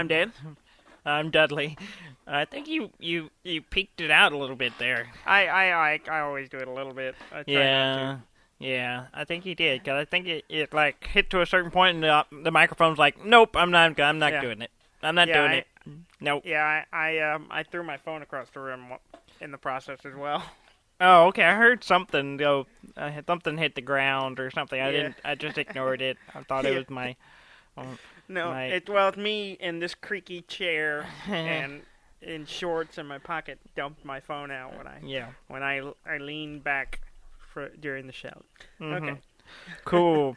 I'm Dan. I'm Dudley. I think you peeked it out a little bit there. I always do it a little bit. I try not to. Yeah, I think you did, because I think it like hit to a certain point and the microphone's like, nope, I'm not doing it. I'm not doing it. Nope. Yeah, I threw my phone across the room in the process as well. Oh, okay. I heard something go. Something hit the ground or something. I just ignored it. I thought it was my. It's me in this creaky chair and in shorts, and my pocket dumped my phone out when I leaned back during the shout. Mm-hmm. Okay. Cool.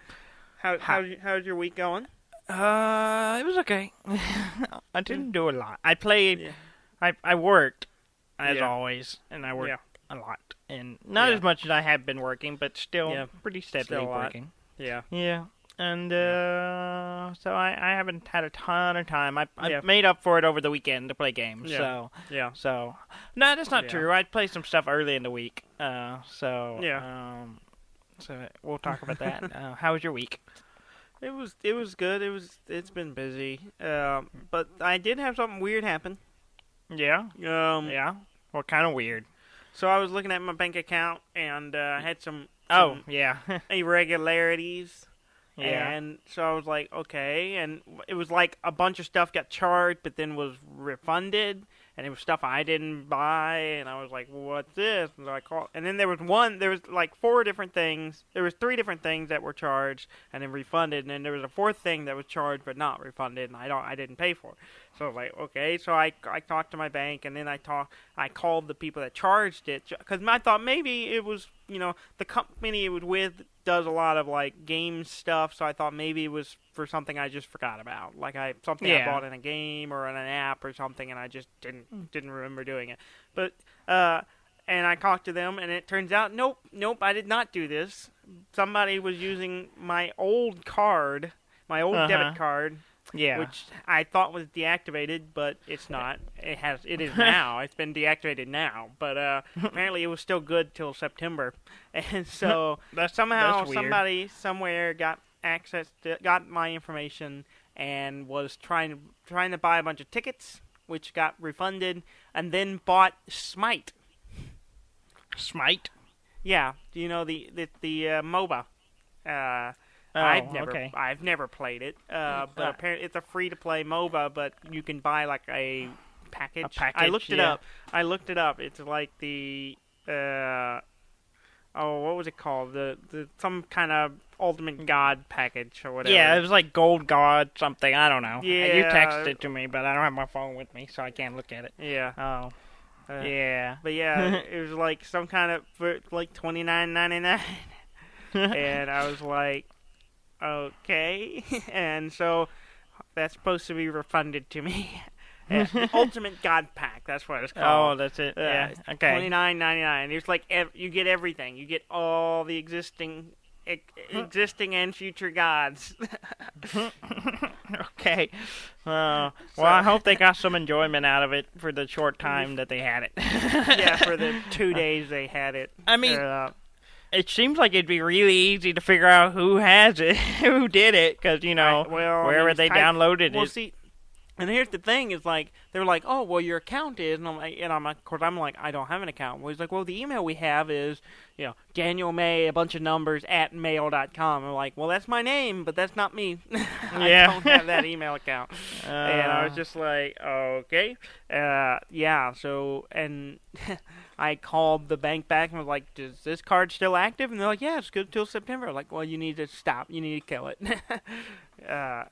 How's your week going? It was okay. I didn't do a lot. I played. Yeah. I worked as always, and I worked a lot, and not as much as I have been working, but still pretty steadily working. Yeah. Yeah. And so I haven't had a ton of time. I made up for it over the weekend to play games. Yeah. So no, that's not true. I played some stuff early in the week. So we'll talk about that. How was your week? It was good. It's been busy. But I did have something weird happen. Yeah. Yeah. What kind of weird? So I was looking at my bank account and I had some irregularities. Yeah. And so I was like, okay. And it was like a bunch of stuff got charged, but then was refunded. And it was stuff I didn't buy. And I was like, what's this? And I called. And then there was like 4 different things. There was 3 different things that were charged and then refunded. And then there was a 4th thing that was charged but not refunded. And I didn't pay for it. So I was like, okay. So I talked to my bank, and then I called the people that charged it, because I thought maybe it was, the company it was with does a lot of like game stuff. So I thought maybe it was for something I just forgot about, like I bought in a game or in an app or something, and I just didn't remember doing it. But and I talked to them, and it turns out nope, I did not do this. Somebody was using my old card, my old debit card. Yeah. Which I thought was deactivated, but it's not. It is now. It's been deactivated now. But apparently it was still good till September. And so somebody somewhere got got my information and was trying to buy a bunch of tickets, which got refunded, and then bought Smite. Smite? Yeah. Do you know the MOBA? I've never played it, but apparently it's a free-to-play MOBA, but you can buy like a package. I looked it up. It's like the what was it called? The some kind of Ultimate God package or whatever. Yeah, it was like Gold God something. I don't know. Yeah, you texted it to me, but I don't have my phone with me, so I can't look at it. Yeah. Oh. Yeah. But yeah, it was like some kind of for like $29.99, and I was like, okay, and so that's supposed to be refunded to me. Ultimate God Pack, that's what it's called. Oh, that's it. Yeah. Okay. $29.99. It's like you get everything. You get all the existing and future gods. Okay. Well, I hope they got some enjoyment out of it for the short time that they had it. Yeah, for the 2 days they had it. I mean, it seems like it'd be really easy to figure out who has it, who did it, because, wherever they downloaded it. Well, see, and here's the thing, is like, they were like, oh, well, your account is, and I'm like, of course, I'm like, I don't have an account. Well, he's like, well, the email we have is, Daniel May, a bunch of numbers, @mail.com. I'm like, well, that's my name, but that's not me. I don't have that email account. And I was just like, okay. So, and I called the bank back and was like, is this card still active? And they're like, yeah, it's good till September. I'm like, well, you need to stop. You need to kill it.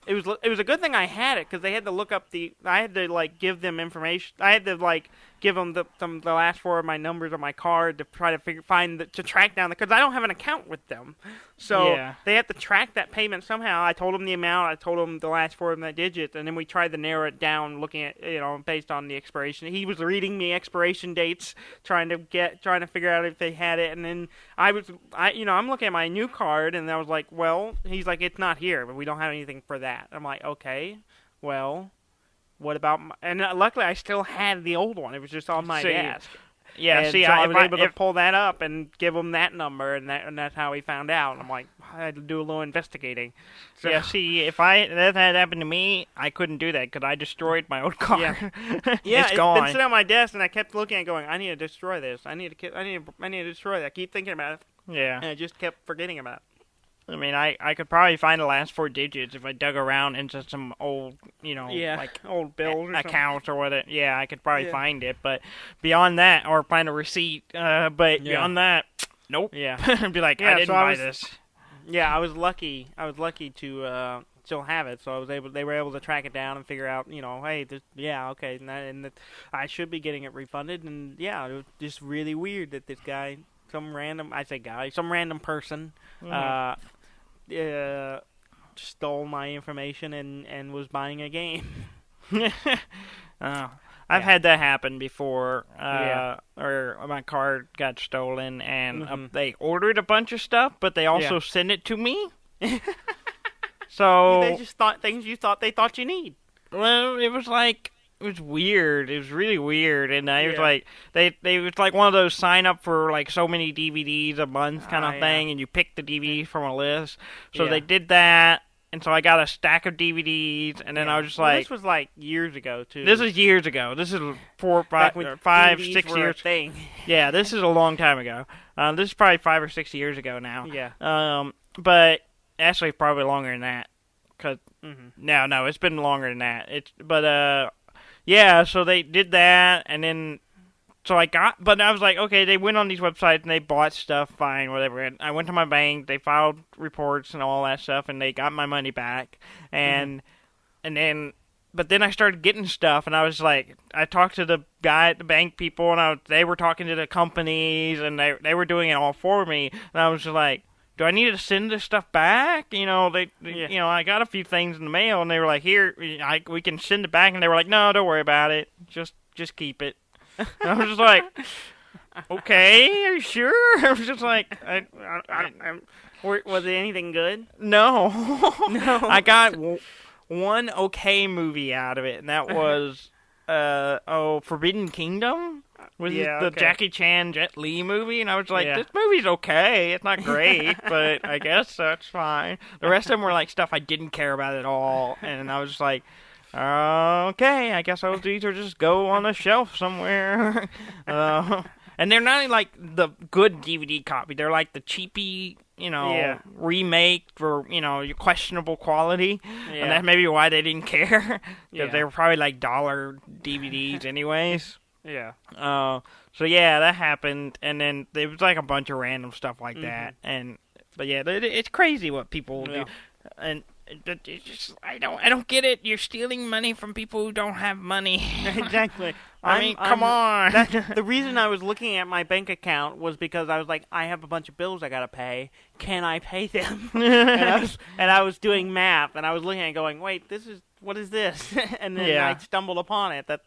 It was a good thing I had it, because they had to look up I had to like give them information. I had to like give them the last 4 of my numbers on my card to try to track down because I don't have an account with them. So they have to track that payment somehow. I told them the amount. I told them the last 4 of my digits, and then we tried to narrow it down, looking at based on the expiration. He was reading me expiration dates, trying to figure out if they had it, and then I'm looking at my new card, and I was like, well, he's like, it's not here, but we don't have anything for that. I'm like, okay, well, what about and luckily I still had the old one. It was just on my desk. Yeah, and see, so I was able to pull that up and give him that number, and that's how he found out. And I'm like, I had to do a little investigating. So, yeah, see, if that had happened to me, I couldn't do that because I destroyed my old car. Yeah, it's gone. been sitting on my desk, and I kept looking and going, I need to destroy this. I need to destroy that. I keep thinking about it. Yeah. And I just kept forgetting about it. I mean, I could probably find the last 4 digits if I dug around into some old, like old bills or accounts or whatever. Yeah, I could probably find it, but beyond that, or find a receipt. But beyond that, nope. Yeah, I'd be like, I didn't buy this. Yeah, I was lucky. to still have it, so they were able to track it down and figure out, hey, okay, and I should be getting it refunded. And yeah, it was just really weird that this guy, some random person, stole my information and was buying a game. I've had that happen before, or my card got stolen, and they ordered a bunch of stuff, but they also sent it to me. So they just thought things they thought you need. Well, it was weird. It was really weird, and it was like they was like one of those sign up for like so many DVDs a month kind of thing, and you pick the DVDs from a list. So they did that, and so I got a stack of DVDs, and then I was just like, this was like years ago too. This is years ago. This is 4, 5, 6 years. Thing. Yeah, this is a long time ago. This is probably 5 or 6 years ago now. Yeah. But actually, probably longer than that. Cause no, it's been longer than that. Yeah, so they did that, and then, but I was like, okay, they went on these websites, and they bought stuff, fine, whatever, and I went to my bank, they filed reports and all that stuff, and they got my money back, but then I started getting stuff, and I was like, I talked to the guy at the bank people, and they were talking to the companies, and they were doing it all for me, and I was just like, do I need to send this stuff back? I got a few things in the mail, and they were like, here, we can send it back. And they were like, no, don't worry about it. Just keep it. And I was just like, okay, are you sure? I was just like, was it anything good? No. No. I got one okay movie out of it, and that was, Forbidden Kingdom? Was the Jackie Chan Jet Li movie, and I was like, this movie's okay. It's not great, but I guess that's fine. The rest of them were like stuff I didn't care about at all, and I was just like, okay, I guess these will just go on a shelf somewhere. And they're not like the good DVD copy. They're like the cheapy, remake for, questionable quality. Yeah. And that's maybe why they didn't care, because they were probably like dollar DVDs anyways. Yeah. So yeah, that happened, and then there was like a bunch of random stuff like that, but yeah, it's crazy what people do, and it's just I don't get it. You're stealing money from people who don't have money. Exactly. I mean, come on. The reason I was looking at my bank account was because I was like, I have a bunch of bills I gotta pay. Can I pay them? and I was doing math, and I was looking at it going, wait, what is this? And then I stumbled upon it. That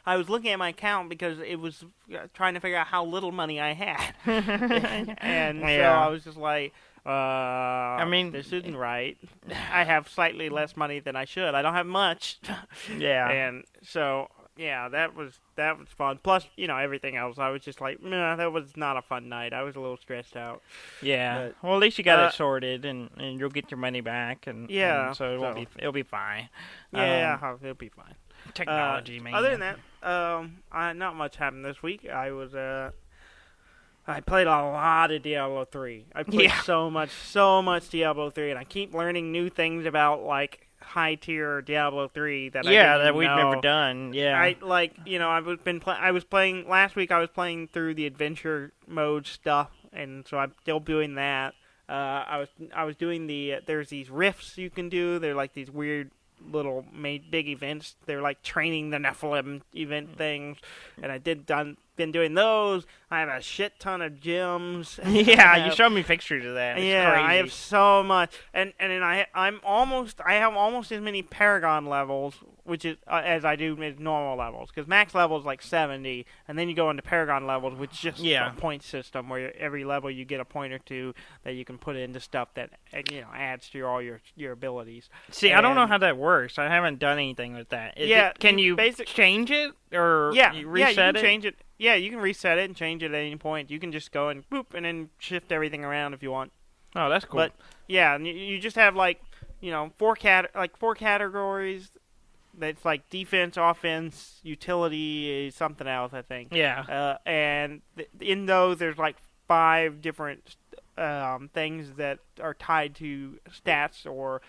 I was looking at my account because it was trying to figure out how little money I had, and so I was just like, I mean, this isn't right. I have slightly less money than I should. I don't have much. Yeah, and so. Yeah, that was fun. Plus, everything else. I was just like, nah, that was not a fun night. I was a little stressed out. Yeah. But, well, at least you got it sorted, and you'll get your money back, and so it'll be fine. Yeah, it'll be fine. Technology, man. Other than that, not much happened this week. I played a lot of Diablo 3. I played so much Diablo 3, and I keep learning new things about like high tier Diablo 3 that we've never done. Yeah, I was playing last week. I was playing through the adventure mode stuff, and so I'm still doing that. I was doing there's these rifts you can do. They're like these weird little big events. They're like training the Nephilim event things, and been doing those. I have a shit ton of gems. Yeah, you showed me pictures of that. It's crazy. I have so much, and then I have almost as many Paragon levels which is as I do with normal levels, because max level is like 70, and then you go into Paragon levels, which is just a point system where every level you get a point or two that you can put into stuff that adds to all your abilities. See, I don't know how that works. I haven't done anything with that. Can you change it or you reset you can it? Change it. Yeah, you can reset it and change it at any point. You can just go and boop and then shift everything around if you want. Oh, that's cool. But yeah, you just have like four categories. That's like defense, offense, utility, something else, I think. Yeah. And in those, there's like 5 different things that are tied to stats or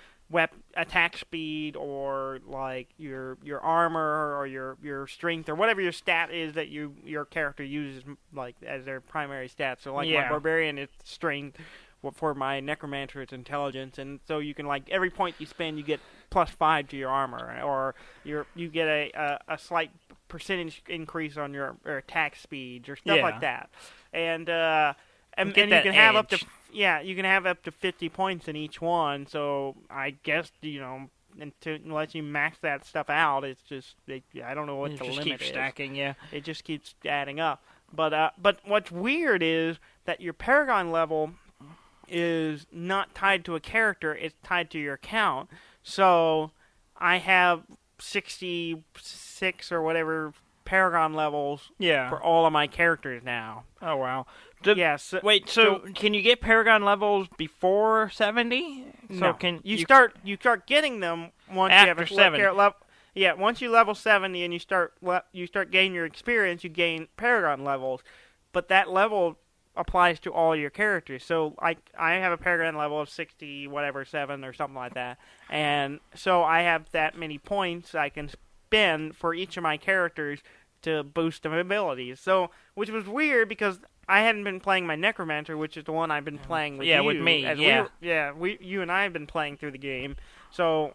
attack speed or like your armor or your strength or whatever your stat is that your character uses like as their primary stat. So like my barbarian, it's strength. For my necromancer, it's intelligence, and so you can like every point you spend, you get +5 to your armor, or you get a slight percentage increase on your attack speed or stuff like that, and you can have up to 50 points in each one. So I guess unless you max that stuff out, it's just I don't know what the limit is. It just keeps stacking, yeah. It just keeps adding up. But what's weird is that your Paragon level is not tied to a character, it's tied to your account. So I have 66 or whatever Paragon levels for all of my characters now. Oh, wow. Wait, so can you get Paragon levels before 70? No. You start getting them once you have a 70. Once you level 70 and you start gaining your experience, you gain Paragon levels. But that level applies to all your characters. So I have a Paragon level of 7 or something like that, and so I have that many points I can spend for each of my characters to boost their abilities. So, which was weird because I hadn't been playing my Necromancer, which is the one I've been playing with you. Yeah, with me. You and I have been playing through the game. So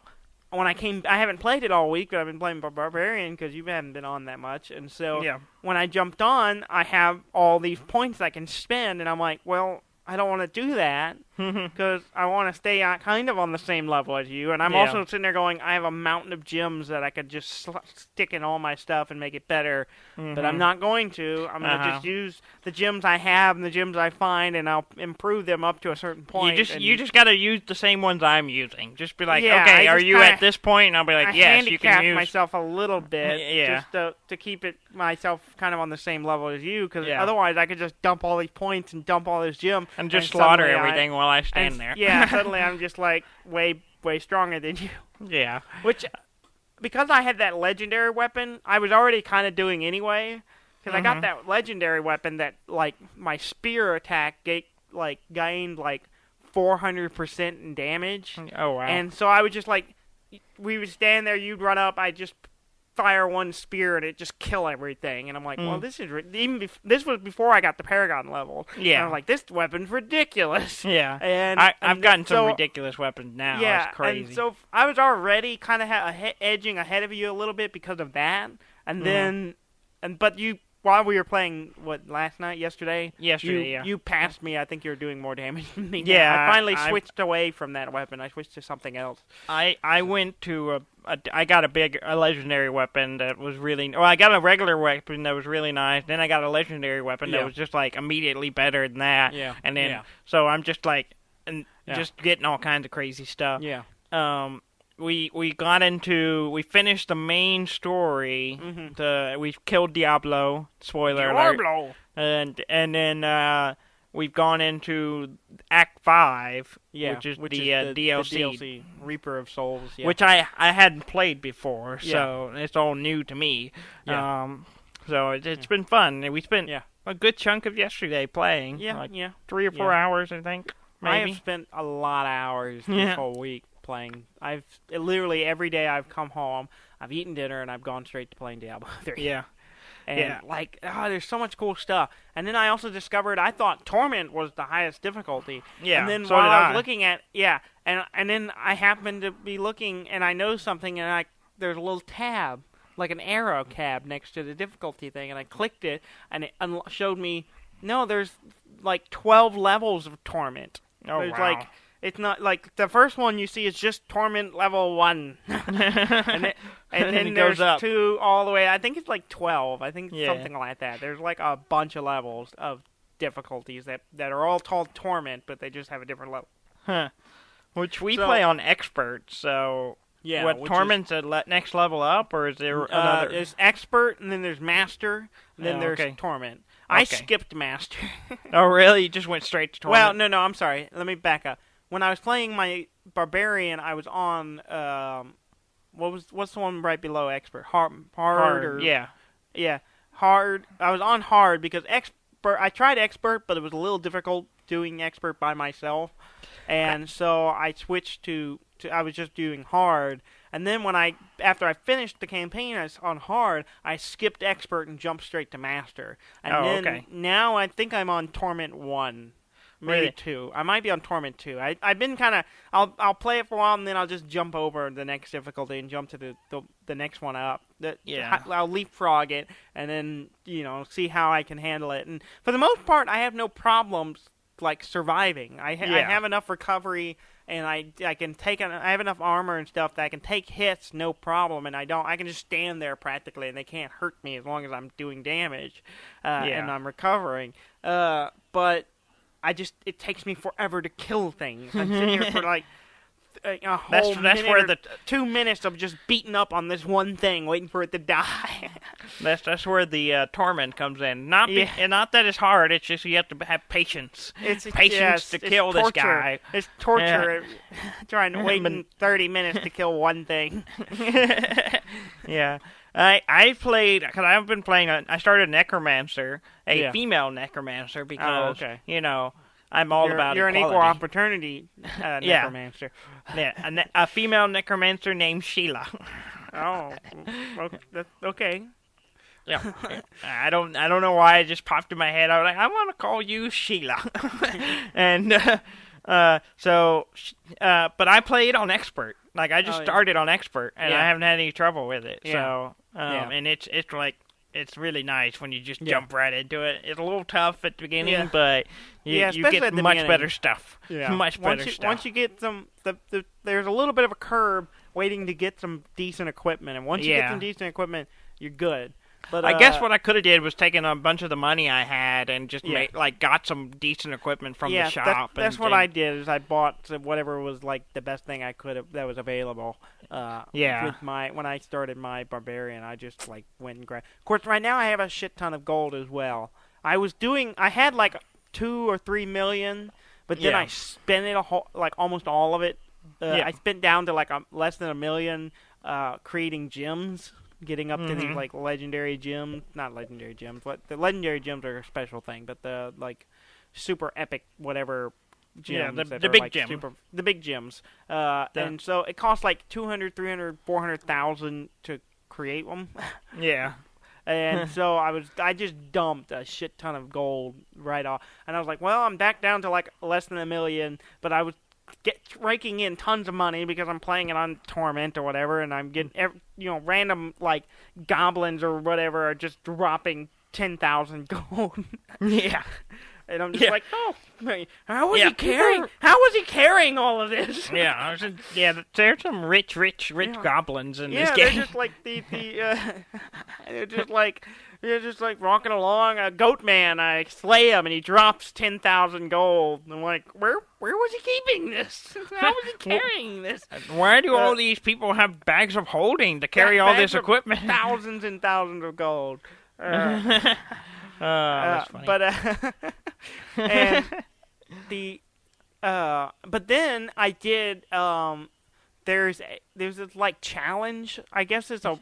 when I haven't played it all week, but I've been playing Barbarian because you haven't been on that much. And so when I jumped on, I have all these points I can spend, and I'm like, well, I don't want to do that because I want to stay kind of on the same level as you. And I'm also sitting there going, I have a mountain of gems that I could just stick in all my stuff and make it better. But I'm not going to. I'm going to just use the gems I have and the gems I find, and I'll improve them up to a certain point. You just got to use the same ones I'm using. Just be like, okay, are you at this point? And I'll be like, yes, you can use. I myself a little bit just to keep it myself kind of on the same level as you, because otherwise I could just dump all these points and dump all this gem. And just slaughter everything while I stand there. Yeah, suddenly I'm just like way stronger than you. Yeah. Which, because I had that legendary weapon, I was already kind of doing anyway. Because I got that legendary weapon that, like, my spear attack gained, like, 400% in damage. Oh, wow. And so I would just, like, we would stand there, you'd run up, I'd just fire one spear and it just kill everything. And I'm like, well, this is this was before I got the Paragon level. Yeah. And I'm like, this weapon's ridiculous. Yeah. And I've gotten some ridiculous weapons now. Yeah. It's crazy. And so I was already kind of edging ahead of you a little bit because of that. And then, but you, while we were playing, yesterday? Yesterday, you passed me. I think you were doing more damage than me. Yeah. I finally switched away from that weapon. I switched to something else. I went to I got a legendary weapon that was really... Well, I got a regular weapon that was really nice. Then I got a legendary weapon that was just, like, immediately better than that. Yeah. And then, so I'm just, like, just getting all kinds of crazy stuff. Yeah. We finished the main story. We killed Diablo. Spoiler alert. And then we've gone into Act 5, which is the DLC. The DLC, Reaper of Souls. Yeah. Which I hadn't played before, so it's all new to me. Yeah. So it's been fun. We spent a good chunk of yesterday playing. Yeah, 3 or 4 hours, I think. Maybe. I have spent a lot of hours this whole week playing. I've literally every day I've come home, I've eaten dinner, and I've gone straight to playing Diablo 3. Yeah. And there's so much cool stuff. And then I also discovered I thought Torment was the highest difficulty. Yeah. And then so while I was looking at and then I happened to be looking and I know something and there's a little tab, like an arrow tab next to the difficulty thing, and I clicked it and it showed me there's like 12 levels of Torment. Oh, there's wow. It's not like the first one you see is just Torment level 1, and then it there's goes up. 2 all the way. I think it's like 12. I think it's Yeah. something like that. There's like a bunch of levels of difficulties that are all called Torment, but they just have a different level. Huh. Which we play on Expert, so... Yeah, what, Torment's the next level up, or is there another? There's Expert, and then there's Master, and then there's Torment. I skipped Master. Oh, really? You just went straight to Torment? Well, no, I'm sorry. Let me back up. When I was playing my Barbarian, I was on, what's the one right below Expert? Hard. Yeah, Hard. I was on Hard because Expert, I tried Expert, but it was a little difficult doing Expert by myself. And so I switched to I was just doing Hard, and then after I finished the campaign on Hard, I skipped Expert and jumped straight to Master. And now I think I'm on Torment 1, maybe 2. I might be on Torment 2. I've been kind of I'll play it for a while, and then I'll just jump over the next difficulty and jump to the next one up. I'll leapfrog it and then see how I can handle it. And for the most part, I have no problems like surviving. I have enough recovery, and I can take I have enough armor and stuff that I can take hits no problem, and I can just stand there practically, and they can't hurt me as long as I'm doing damage and I'm recovering. But it takes me forever to kill things. I'm sitting here for like a whole minute where the 2 minutes of just beating up on this one thing, waiting for it to die. That's where the torment comes in. Not that it's hard. It's just you have to have patience. Patience to kill this guy. It's torture. Trying to wait 30 minutes to kill one thing. Yeah. I played, because I've been playing, I started Necromancer, a female Necromancer, because, I'm all about You're equality. An equal opportunity Necromancer. Yeah, a female Necromancer named Sheila. Oh, okay. Yeah, I don't know why it just popped in my head. I was like, I want to call you Sheila. And but I played on Expert. Like I just started on Expert, and I haven't had any trouble with it. Yeah. So and it's like it's really nice when you just jump right into it. It's a little tough at the beginning, but you get much better stuff. Yeah. Much better stuff. Once you get some, there's a little bit of a curb waiting to get some decent equipment, and once you get some decent equipment, you're good. But I guess what I could have did was taken a bunch of the money I had and just got some decent equipment from the shop. That's what I did. Is I bought whatever was like the best thing I could have that was available. With when I started my Barbarian, I just like went and grabbed. Of course, right now I have a shit ton of gold as well. I had like 2 or 3 million, but then I spent it almost all of it. I spent down to like less than $1 million creating gems. Getting up to these like legendary gems, not legendary gems. What the legendary gems are a special thing, but the like super epic whatever gems. Yeah, the big gems. The big gems. And so it costs like 200, 300, 400,000 to create them. Yeah. And so I just dumped a shit ton of gold right off, and I was like, well, I'm back down to like less than $1 million, but I was raking in tons of money because I'm playing it on Torment or whatever, and I'm getting random like goblins or whatever are just dropping 10,000 gold. Yeah, and I'm just like, oh, how was he carrying? How was he carrying all of this? Yeah, there's some rich goblins in this game. They're just like they're just like rocking along. A goat man, I slay him, and he drops 10,000 gold. And I'm like, where was he keeping this? How was he carrying this? Why do all these people have bags of holding to carry all this equipment? Thousands and thousands of gold. That's funny. But then I did. There's this like challenge. I guess it's a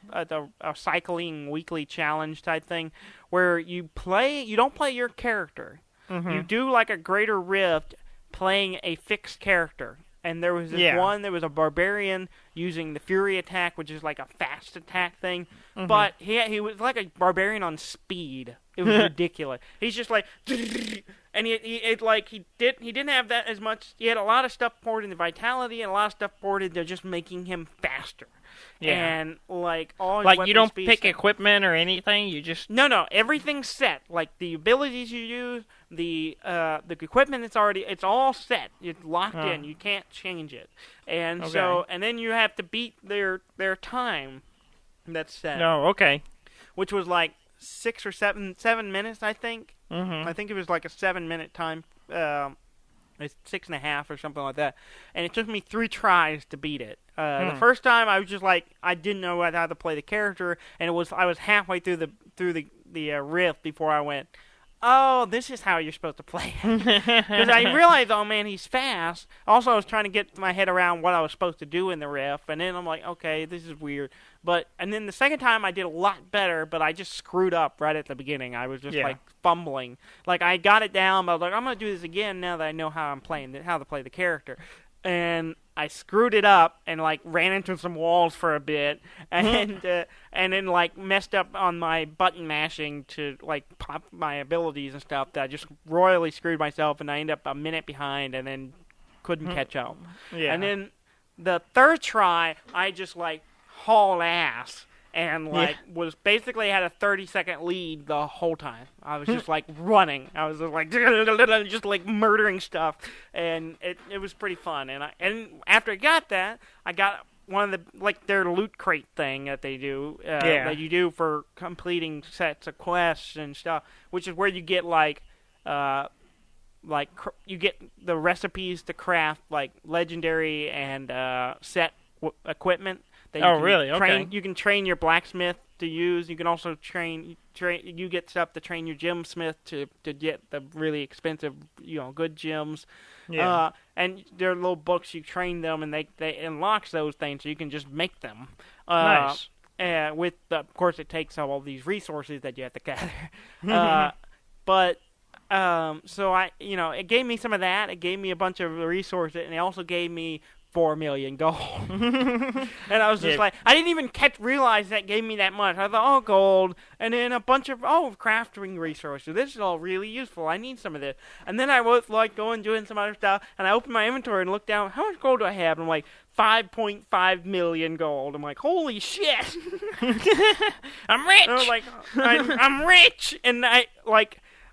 cycling weekly challenge type thing where you don't play your character. Mm-hmm. You do like a greater rift playing a fixed character. And there was this one, there was a barbarian using the fury attack, which is like a fast attack thing. Mm-hmm. But he was like a barbarian on speed. It was ridiculous. He's just like, And he didn't have that as much. He had a lot of stuff poured into vitality and a lot of stuff poured into just making him faster. Yeah. And all his like you don't pick stuff. equipment or anything. You just No, everything's set. Like the abilities you use, the equipment it's all set. It's locked in. You can't change it. And and then you have to beat their time that's set. No, okay. Which was like 6 or 7 minutes, I think. Mm-hmm. I think it was like a 7-minute time. It's 6.5 or something like that. And it took me 3 tries to beat it. The first time I was just like I didn't know how to play the character, and I was halfway through the rift before I went, oh, this is how you're supposed to play it. Because I realized, oh man, he's fast. Also, I was trying to get my head around what I was supposed to do in the rift, and then I'm like, okay, this is weird. And then the second time I did a lot better, but I just screwed up right at the beginning. I was just like fumbling. Like I got it down, but I was like, I'm gonna do this again now that I know how to play the character. And I screwed it up and like ran into some walls for a bit, and then like messed up on my button mashing to like pop my abilities and stuff. That I just royally screwed myself, and I ended up a minute behind, and then couldn't catch up. Yeah. And then the third try, I just like hauled ass. And was basically had a 30-second lead the whole time. I was just like running. I was just like just like murdering stuff, and it was pretty fun. And after I got that, I got one of the their loot crate thing that they do that you do for completing sets of quests and stuff, which is where you get you get the recipes to craft like legendary and set equipment. Really? Okay. You can train your blacksmith to use. You can also train. You get stuff to train your gemsmith to get the really expensive, good gems. Yeah. And there are little books you train them, and they unlocks those things, so you can just make them. Nice. Of course, it takes all these resources that you have to gather. So it gave me some of that. It gave me a bunch of resources, and it also gave me 4 million gold. And I was just like, I didn't even realize that gave me that much. I thought, oh, gold, and then a bunch of, crafting resources. This is all really useful. I need some of this. And then I was like going doing some other stuff, and I opened my inventory and looked down, how much gold do I have? And I'm like, 5.5 million gold. I'm like, holy shit. I'm rich. And I was like, I'm rich. And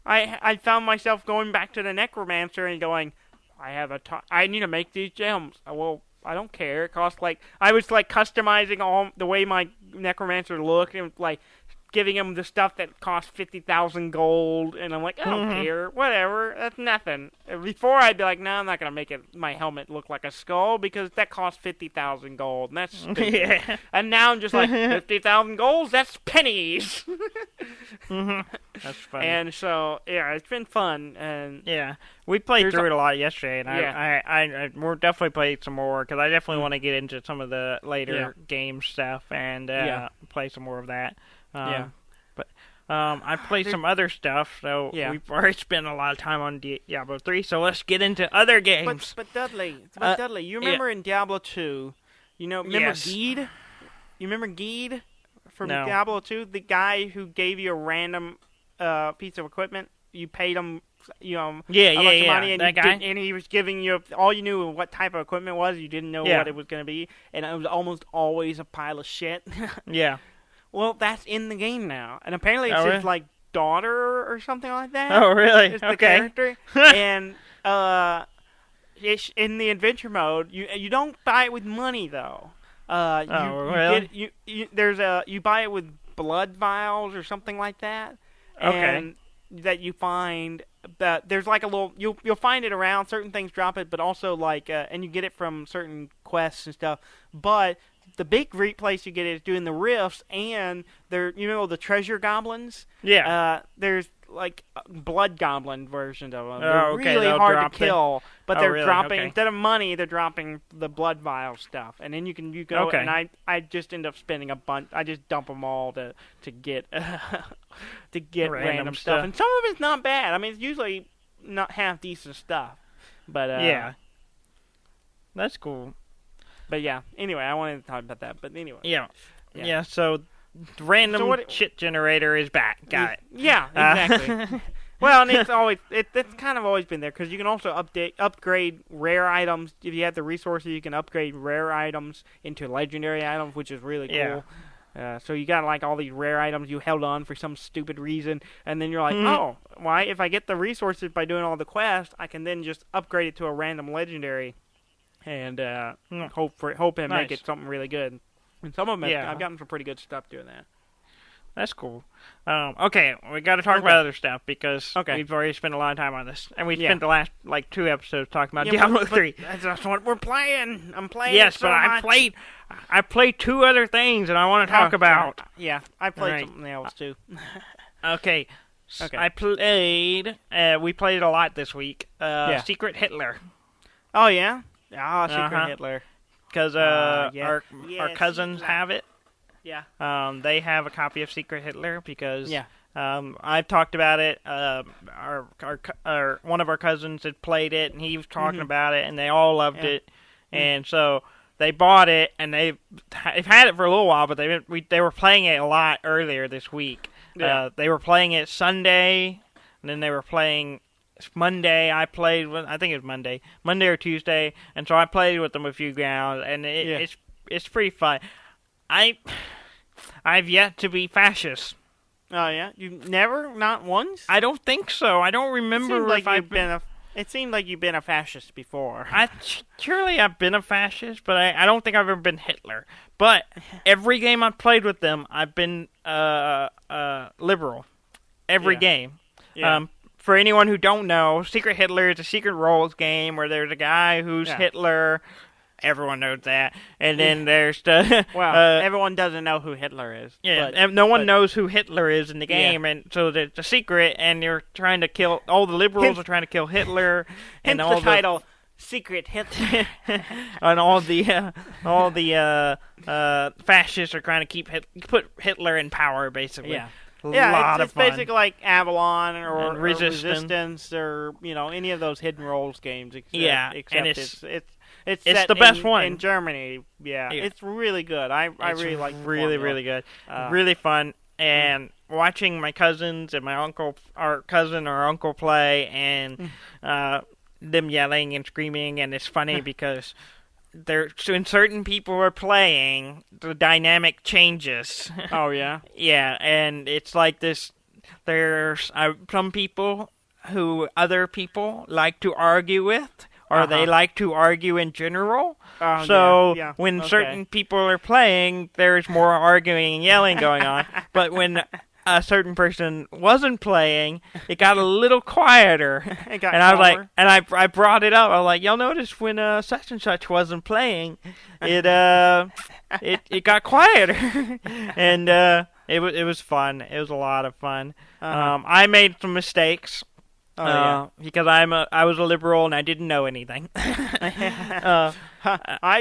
I found myself going back to the necromancer and going, I need to make these gems. Well, I don't care. It costs I was customizing all the way my necromancer looked, and giving him the stuff that cost 50,000 gold, and I'm like, I don't care, whatever, that's nothing. Before I'd be like, no, I'm not gonna make my helmet look like a skull because that costs 50,000 gold, and that's stupid. Yeah. And now I'm just like, 50,000 golds, that's pennies. That's funny. And so it's been fun, and we played through it a lot yesterday, and I we're definitely played some more because I definitely want to get into some of the later game stuff and play some more of that. But I played some other stuff, so we've already spent a lot of time on Diablo 3, so let's get into other games. But Dudley, you remember in Diablo 2, remember Geed? You remember Geed from Diablo 2? The guy who gave you a random piece of equipment? You paid him, a bunch of money, and that guy? And he was giving you, all you knew what type of equipment it was, you didn't know what it was going to be, and it was almost always a pile of shit. Yeah. Well, that's in the game now, and apparently it's his daughter or something like that. Oh, really? It's the character, and in the adventure mode, you don't buy it with money though. Really? You buy it with blood vials or something like that, and that you find that there's a little you'll find it around certain things drop it, but also and you get it from certain quests and stuff, but. The big place you get is doing the rifts, and the treasure goblins. Yeah. There's blood goblin versions of them. Oh, they're really hard to kill, but they're really? dropping instead of money, they're dropping the blood vial stuff, and then you go. Okay. And I just end up spending a bunch. I just dump them all to get random stuff, and some of it's not bad. I mean, it's usually not half decent stuff, but that's cool. But anyway, I wanted to talk about that. But anyway. Yeah, so the random shit generator is back. Got it. Yeah, exactly. Well, and it's kind of always been there because you can also upgrade rare items. If you have the resources, you can upgrade rare items into legendary items, which is really cool. So you got like all these rare items you held on for some stupid reason, and then you're like, oh, why? If I get the resources by doing all the quests, I can then just upgrade it to a random legendary, and hope and make it something really good. And some of them, I've gotten some pretty good stuff doing that. That's cool. Okay, we got to talk about other stuff because we've already spent a lot of time on this, and we spent the last 2 episodes talking about Diablo 3. That's what we're playing. I'm playing. Yes, so but much. I played 2 other things, and I want to talk about. Yeah, I played something else too. Okay. I played. We played a lot this week. Secret Hitler. Oh yeah. Secret Hitler. Because our cousins have it. Yeah. They have a copy of Secret Hitler because I've talked about it. Our one of our cousins had played it, and he was talking about it, and they all loved it. And so they bought it, and they've had it for a little while, but they were playing it a lot earlier this week. Yeah. They were playing it Sunday, and then they were playing Monday. I think it was Monday or Tuesday, and so I played with them a few rounds, and it's pretty fun. I've yet to be fascist. Oh yeah, you've never, not once. I don't think so. I don't remember if I've been. It seemed like you've been a fascist before. Surely I've been a fascist, but I don't think I've ever been Hitler. But every game I've played with them, I've been liberal. Every game. Yeah. For anyone who don't know, Secret Hitler is a secret roles game where there's a guy who's Hitler. Everyone knows that. And then there's the... Well, everyone doesn't know who Hitler is. Yeah, and no one knows who Hitler is in the game, and so it's a secret, and you're trying to kill... All the liberals are trying to kill Hitler. And all the title, Secret Hitler. And all the fascists are trying to put Hitler in power, basically. Yeah. It's basically like Avalon or Resistance or any of those hidden roles games. Except and it's the best one in Germany. Yeah, it's really good. I really like the really good, really fun. And watching my cousins and our uncle play, and them yelling and screaming, and it's funny because when certain people are playing, the dynamic changes. Oh yeah, yeah, and it's like this. There's some people who other people like to argue with. Or they like to argue in general. When certain people are playing, there's more arguing and yelling going on. But when a certain person wasn't playing, it got a little quieter. It got calmer. I was like, and I brought it up. I was like, y'all notice when such and such wasn't playing, it got quieter, and it was fun. It was a lot of fun. I made some mistakes. Because I was a liberal and I didn't know anything. I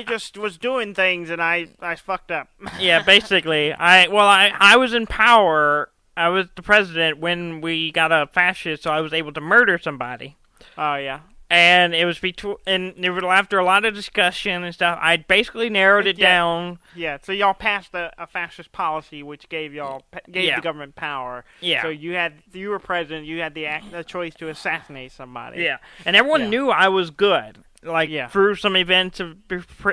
just was doing things and I fucked up. Yeah, basically. I was in power. I was the president when we got a fascist, so I was able to murder somebody. Oh yeah. And it was after a lot of discussion and stuff, I basically narrowed it down. Yeah, so y'all passed a fascist policy which gave the government power. Yeah. So you were president, you had the choice to assassinate somebody. Yeah. And everyone knew I was good. Through some events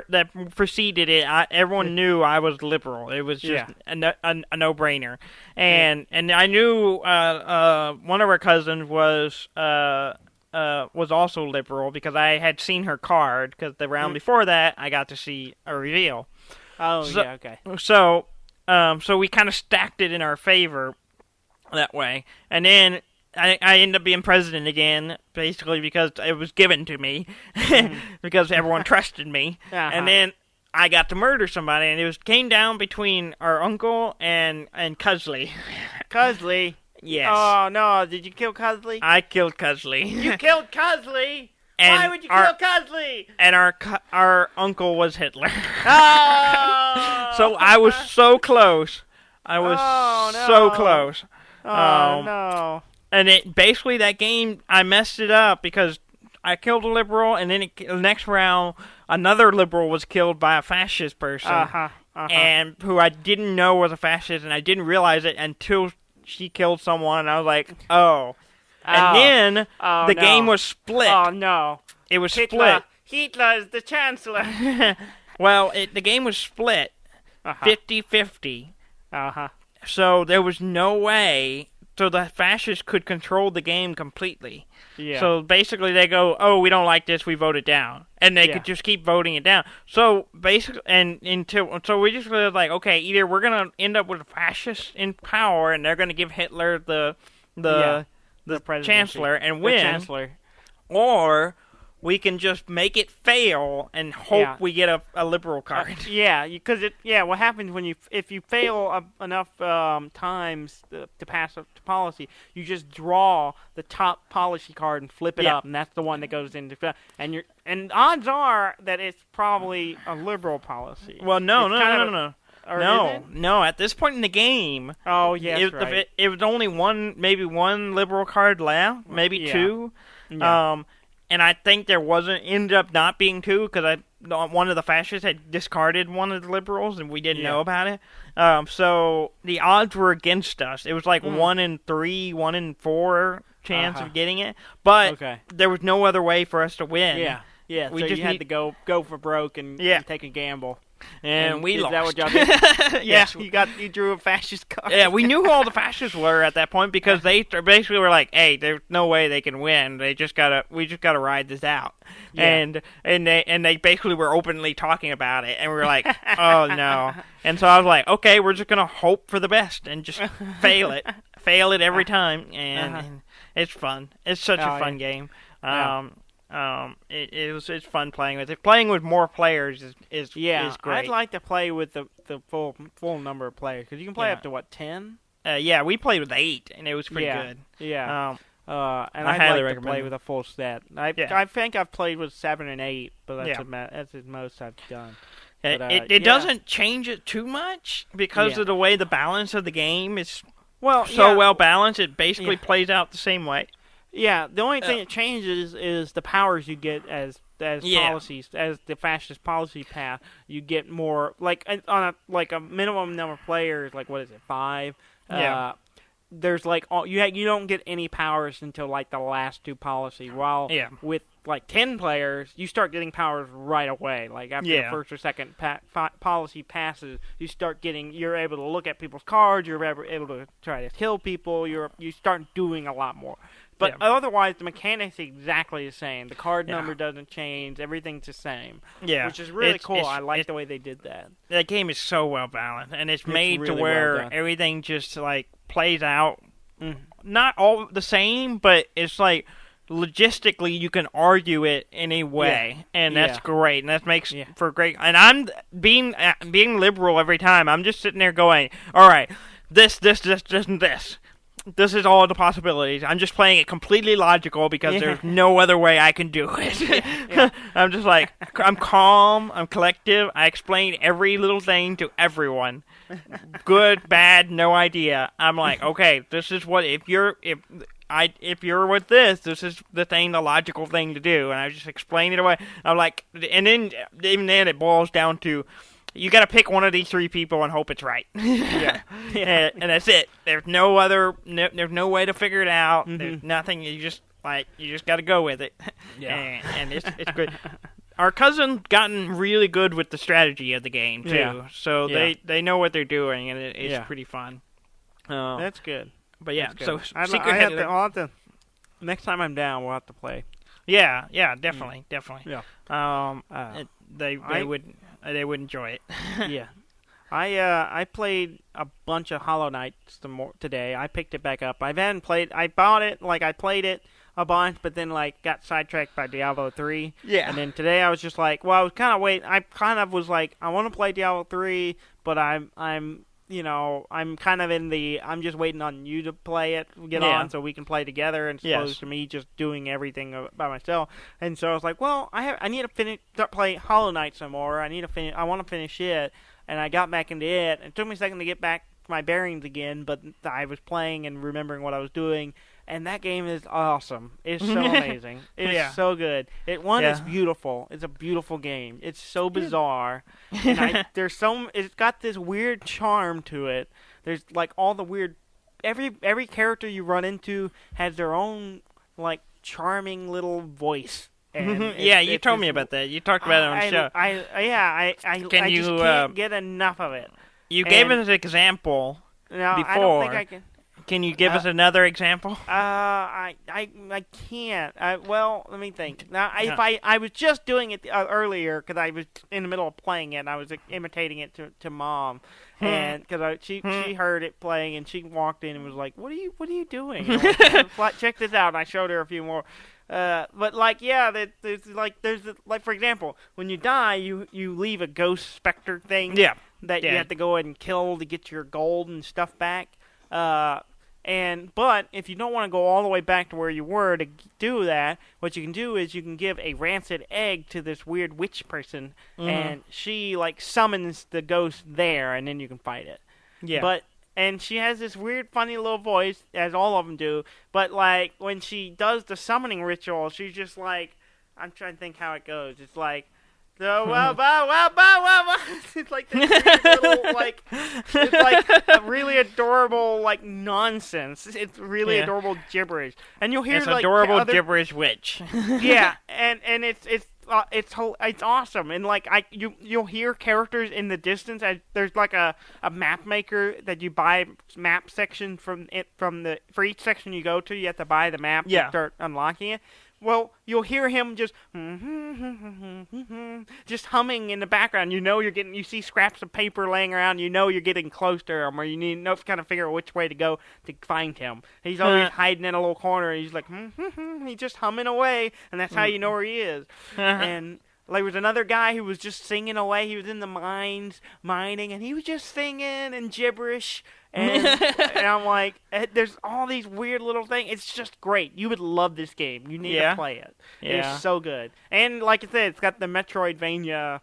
that preceded it, everyone knew I was liberal. It was just a no-brainer. And I knew one of our cousins was also liberal because I had seen her card, because the round before that I got to see a reveal. Oh, yeah, okay. So we kind of stacked it in our favor that way. And then I ended up being president again, basically because it was given to me, because everyone trusted me. And then I got to murder somebody, and it came down between our uncle and Cusley. Cusley? Yes. Oh, no. Did you kill Cusley? I killed Cusley. You killed Cusley? Why would you kill Cusley? And our uncle was Hitler. Oh! So I was so close. So close. Oh, no. And basically that game, I messed it up because I killed a liberal, and then the next round, another liberal was killed by a fascist person. And who I didn't know was a fascist, and I didn't realize it until she killed someone, and I was like, oh. And then the no. game was split. Oh, no. It was Hitler. split. Hitler is the chancellor. Well, the game was split 50-50. Uh-huh. So there was no way so the fascists could control the game completely. Yeah. So basically they go, oh, we don't like this, we vote it down. And they could just keep voting it down. So basically, so we just were like, okay, either we're going to end up with fascists in power and they're going to give Hitler the chancellor and win, or we can just make it fail and hope we get a liberal card. Because what happens when if you fail enough times to pass a policy, you just draw the top policy card and flip it up, and that's the one that goes into and odds are that it's probably a liberal policy. Well, no. At this point in the game, it was only maybe one liberal card left, maybe two. Yeah. And I think ended up not being two because one of the fascists had discarded one of the liberals and we didn't know about it. So the odds were against us. It was like 1 in 3, 1 in 4 chance of getting it. But there was no other way for us to win. Yeah. So you had to go for broke and take a gamble. And we lost. Is that what y'all did? Yes. You drew a fascist card. Yeah, we knew who all the fascists were at that point because they basically were like, "Hey, there's no way they can win. We just gotta ride this out." Yeah. And they basically were openly talking about it, and we were like, "Oh no!" And so I was like, "Okay, we're just gonna hope for the best and just fail it every time." And it's fun. It's such a fun game. It's fun playing with it. Playing with more players is great. I'd like to play with the full number of players because you can play up to what 10. We played with 8 and it was pretty good. Yeah. And I'd like to play with a full set. I think I've played with 7 and 8, but that's the most I've done. It doesn't change it too much because of the way the balance of the game is well balanced. It basically plays out the same way. Yeah, the only thing that changes is the powers you get as policies, as the fascist policy path. You get more on a minimum number of players. Like what is it, 5? There's you don't get any powers until the last 2 policy. While with 10 players, you start getting powers right away. After the first or second policy passes, you're able to look at people's cards. You're able to try to kill people. You start doing a lot more. But otherwise, the mechanics are exactly the same. The card number doesn't change. Everything's the same. Yeah. Which is really cool. I like the way they did that. That game is so well balanced, and it's made really to where everything just plays out. Not all the same, but it's logistically you can argue it any way, and that's great, and that makes for great. And I'm being liberal every time. I'm just sitting there going, all right, this, and this. This is all the possibilities. I'm just playing it completely logical because there's no other way I can do it. I'm just I'm calm, I'm collective, I explain every little thing to everyone. Good, bad, no idea. I'm okay, this is what, if you're with this is the logical thing to do. And I just explain it away. I'm and then, even then it boils down to, you got to pick one of these 3 people and hope it's right. And that's it. There's no way to figure it out. There's nothing. You just got to go with it. And it's good. Our cousin's gotten really good with the strategy of the game too. So they know what they're doing, and it's pretty fun. That's good. But so I'll have to next time I'm down, we'll have to play. Yeah, definitely. Yeah. They would enjoy it. Yeah. I played a bunch of Hollow Knights today. I picked it back up. I bought it, I played it a bunch, but then got sidetracked by Diablo 3. Yeah. And then today I was just I was kind of waiting. I kind of was I want to play Diablo 3, but I'm kind of I'm just waiting on you to play it, get on, so we can play together, as opposed to me just doing everything by myself. And so I was I need to start playing Hollow Knight some more. I want to finish it, and I got back into it. It took me a second to get back my bearings again, but I was playing and remembering what I was doing. And that game is awesome. It's so amazing. It's so good. It's beautiful. It's a beautiful game. It's so bizarre. And it's got this weird charm to it. There's all the weird every character you run into has their own like charming little voice. And you told me about that. You talked about it on the show. I just can't get enough of it. You gave us an example no, before. I don't think I can. Can you give us another example? I can't. Well, let me think. Now, if I was just doing it earlier because I was in the middle of playing it and I was imitating it to Mom, and because she heard it playing and she walked in and was like, "What are you doing?" And I was like, check this out. And I showed her a few more. But like, there's for example, when you die, you leave a ghost specter thing. Yeah. That you have to go ahead and kill to get your gold and stuff back. But if you don't want to go all the way back to where you were to do that, what you can do is you can give a rancid egg to this weird witch person, and she like summons the ghost there, and then you can fight it. Yeah. And she has this weird, funny little voice, as all of them do. But like when she does the summoning ritual, she's just like, I'm trying to think how it goes. It's like. So it's like this weird little it's like a really adorable like nonsense. It's really adorable gibberish, and you'll hear it's like adorable gibberish witch. Yeah, and it's awesome, and like you'll hear characters in the distance. There's like a map maker that you buy map section for each section you go to. You have to buy the map to start unlocking it. Well, you'll hear him just humming in the background. You see scraps of paper laying around. You know you're getting close to him, or you need to kind of figure out which way to go to find him. He's always hiding in a little corner. He's like, he's just humming away, and that's how you know where he is. And like, there was another guy who was just singing away. He was in the mines, mining, and he was just singing and gibberish. And I'm like, there's all these weird little things. It's just great. You would love this game. You need to play it. Yeah. It's so good. And like I said, it's got the Metroidvania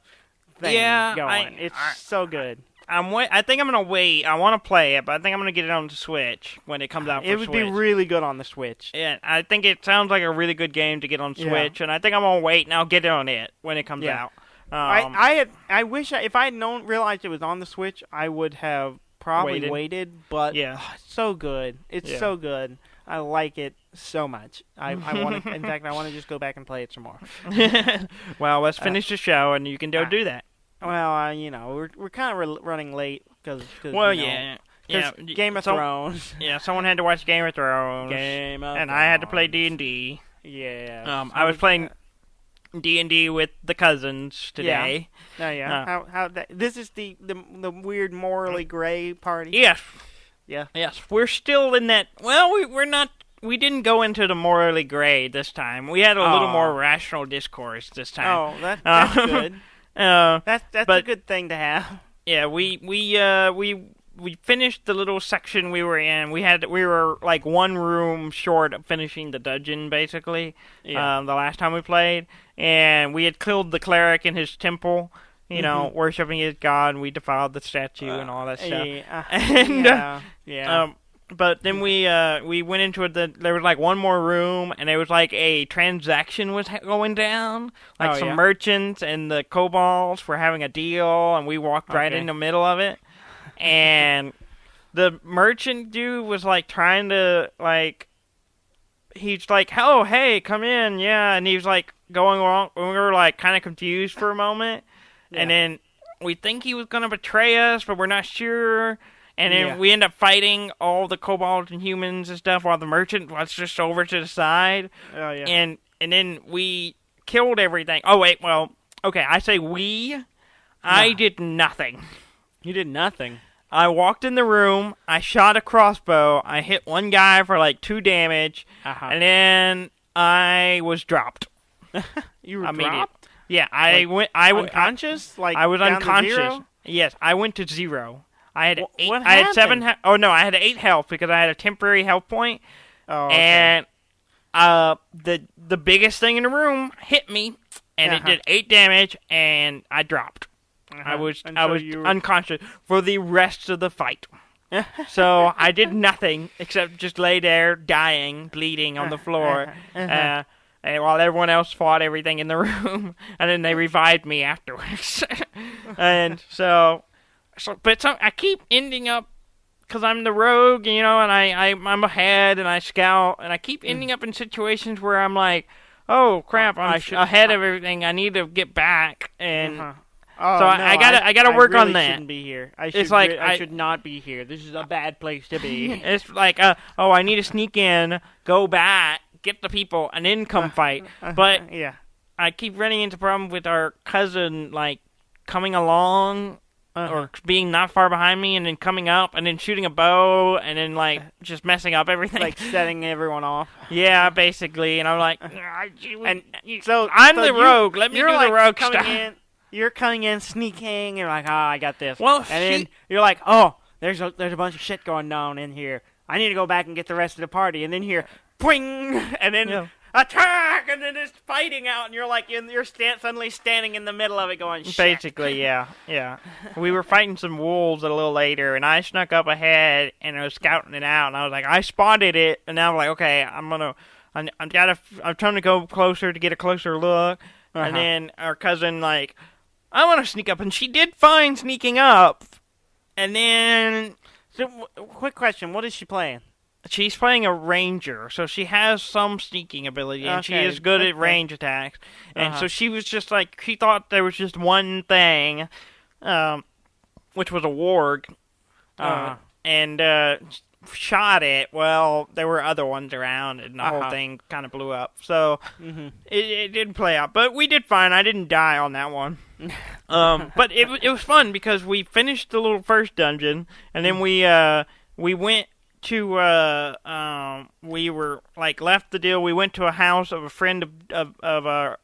thing going. It's so good. I think I'm going to wait. I want to play it, but I think I'm going to get it on the Switch when it comes out for Switch. It would be really good on the Switch. Yeah, I think it sounds like a really good game to get on Switch, and I think I'm going to wait and I'll get it on it when it comes out. I wish if I had realized it was on the Switch, I would have probably waited, but it's so good. It's so good. I like it so much. I want to. In fact, I want to just go back and play it some more. Well, let's finish the show, and you can go do that. Well, we're kind of running late because. Well, Game of Thrones. Yeah, someone had to watch Game of Thrones. And I had to play D&D. Yeah. I was playing D&D with the cousins today. Yeah. This is the weird morally gray party. Yes. Yeah. Yes. We're still in that. Well, we're not. We didn't go into the morally gray this time. We had a little more rational discourse this time. Oh, that's good. That's a good thing to have. Yeah, we finished the little section we were in. We were like one room short of finishing the dungeon, basically. Yeah. The last time we played, and we had killed the cleric in his temple. Worshiping his god, and we defiled the statue and all that stuff. But then we went into it. There was like one more room, and there was like a transaction was going down. Like some merchants and the kobolds were having a deal, and we walked right in the middle of it. And the merchant dude was like trying to he's like, "Oh, hey, come in, yeah." And he was like going along. We were like kind of confused for a moment, and then we think he was gonna betray us, but we're not sure. And then we end up fighting all the kobolds and humans and stuff while the merchant was just over to the side. Oh, yeah. And then we killed everything. Oh, wait, well, okay, I say we. I did nothing. You did nothing? I walked in the room, I shot a crossbow, I hit one guy for like 2 damage, and then I was dropped. You were dropped? Yeah, I went unconscious? I was unconscious. 0? Yes, I went to 0. I had what I had 7. I had 8 health because I had a temporary health point. Oh, okay. And the biggest thing in the room hit me, and it did 8 damage, and I dropped. I was unconscious for the rest of the fight. So I did nothing except just lay there, dying, bleeding on the floor, and while everyone else fought everything in the room, and then they revived me afterwards. And but I keep ending up because I'm the rogue, and I'm ahead and I scout, and I keep ending up in situations where I'm like, oh crap, I'm ahead of everything. I need to get back, and I gotta work on that. I shouldn't be here. I should not be here. This is a bad place to be. It's like, I need to sneak in, go back, get the people, and then come fight. But I keep running into problems with our cousin, like coming along. Or being not far behind me, and then coming up, and then shooting a bow, and then like just messing up everything, like setting everyone off. Yeah, basically. And I'm like, so I'm the rogue. Let me do the rogue stuff. You're coming in, sneaking. You're like, I got this. Well, and then you're like, oh, there's a bunch of shit going on in here. I need to go back and get the rest of the party. And then here, boing, and then. Attack! And then it's fighting out, and you're like, you're suddenly standing in the middle of it going, shit. Basically, yeah. We were fighting some wolves a little later, and I snuck up ahead, and I was scouting it out, and I was like, I spotted it, and now I'm like, okay, I'm trying to go closer to get a closer look, and then our cousin, like, I want to sneak up, and she did fine sneaking up, and then... So, quick question, what is she playing? She's playing a ranger, so she has some sneaking ability, and she is good at range attacks. And so she was just like, she thought there was just one thing, which was a warg, and shot it. Well, there were other ones around, and the whole thing kind of blew up. So it didn't play out, but we did fine. I didn't die on that one. But it was fun because we finished the little first dungeon, and then we went to we were like left the deal. We went to a house of a friend of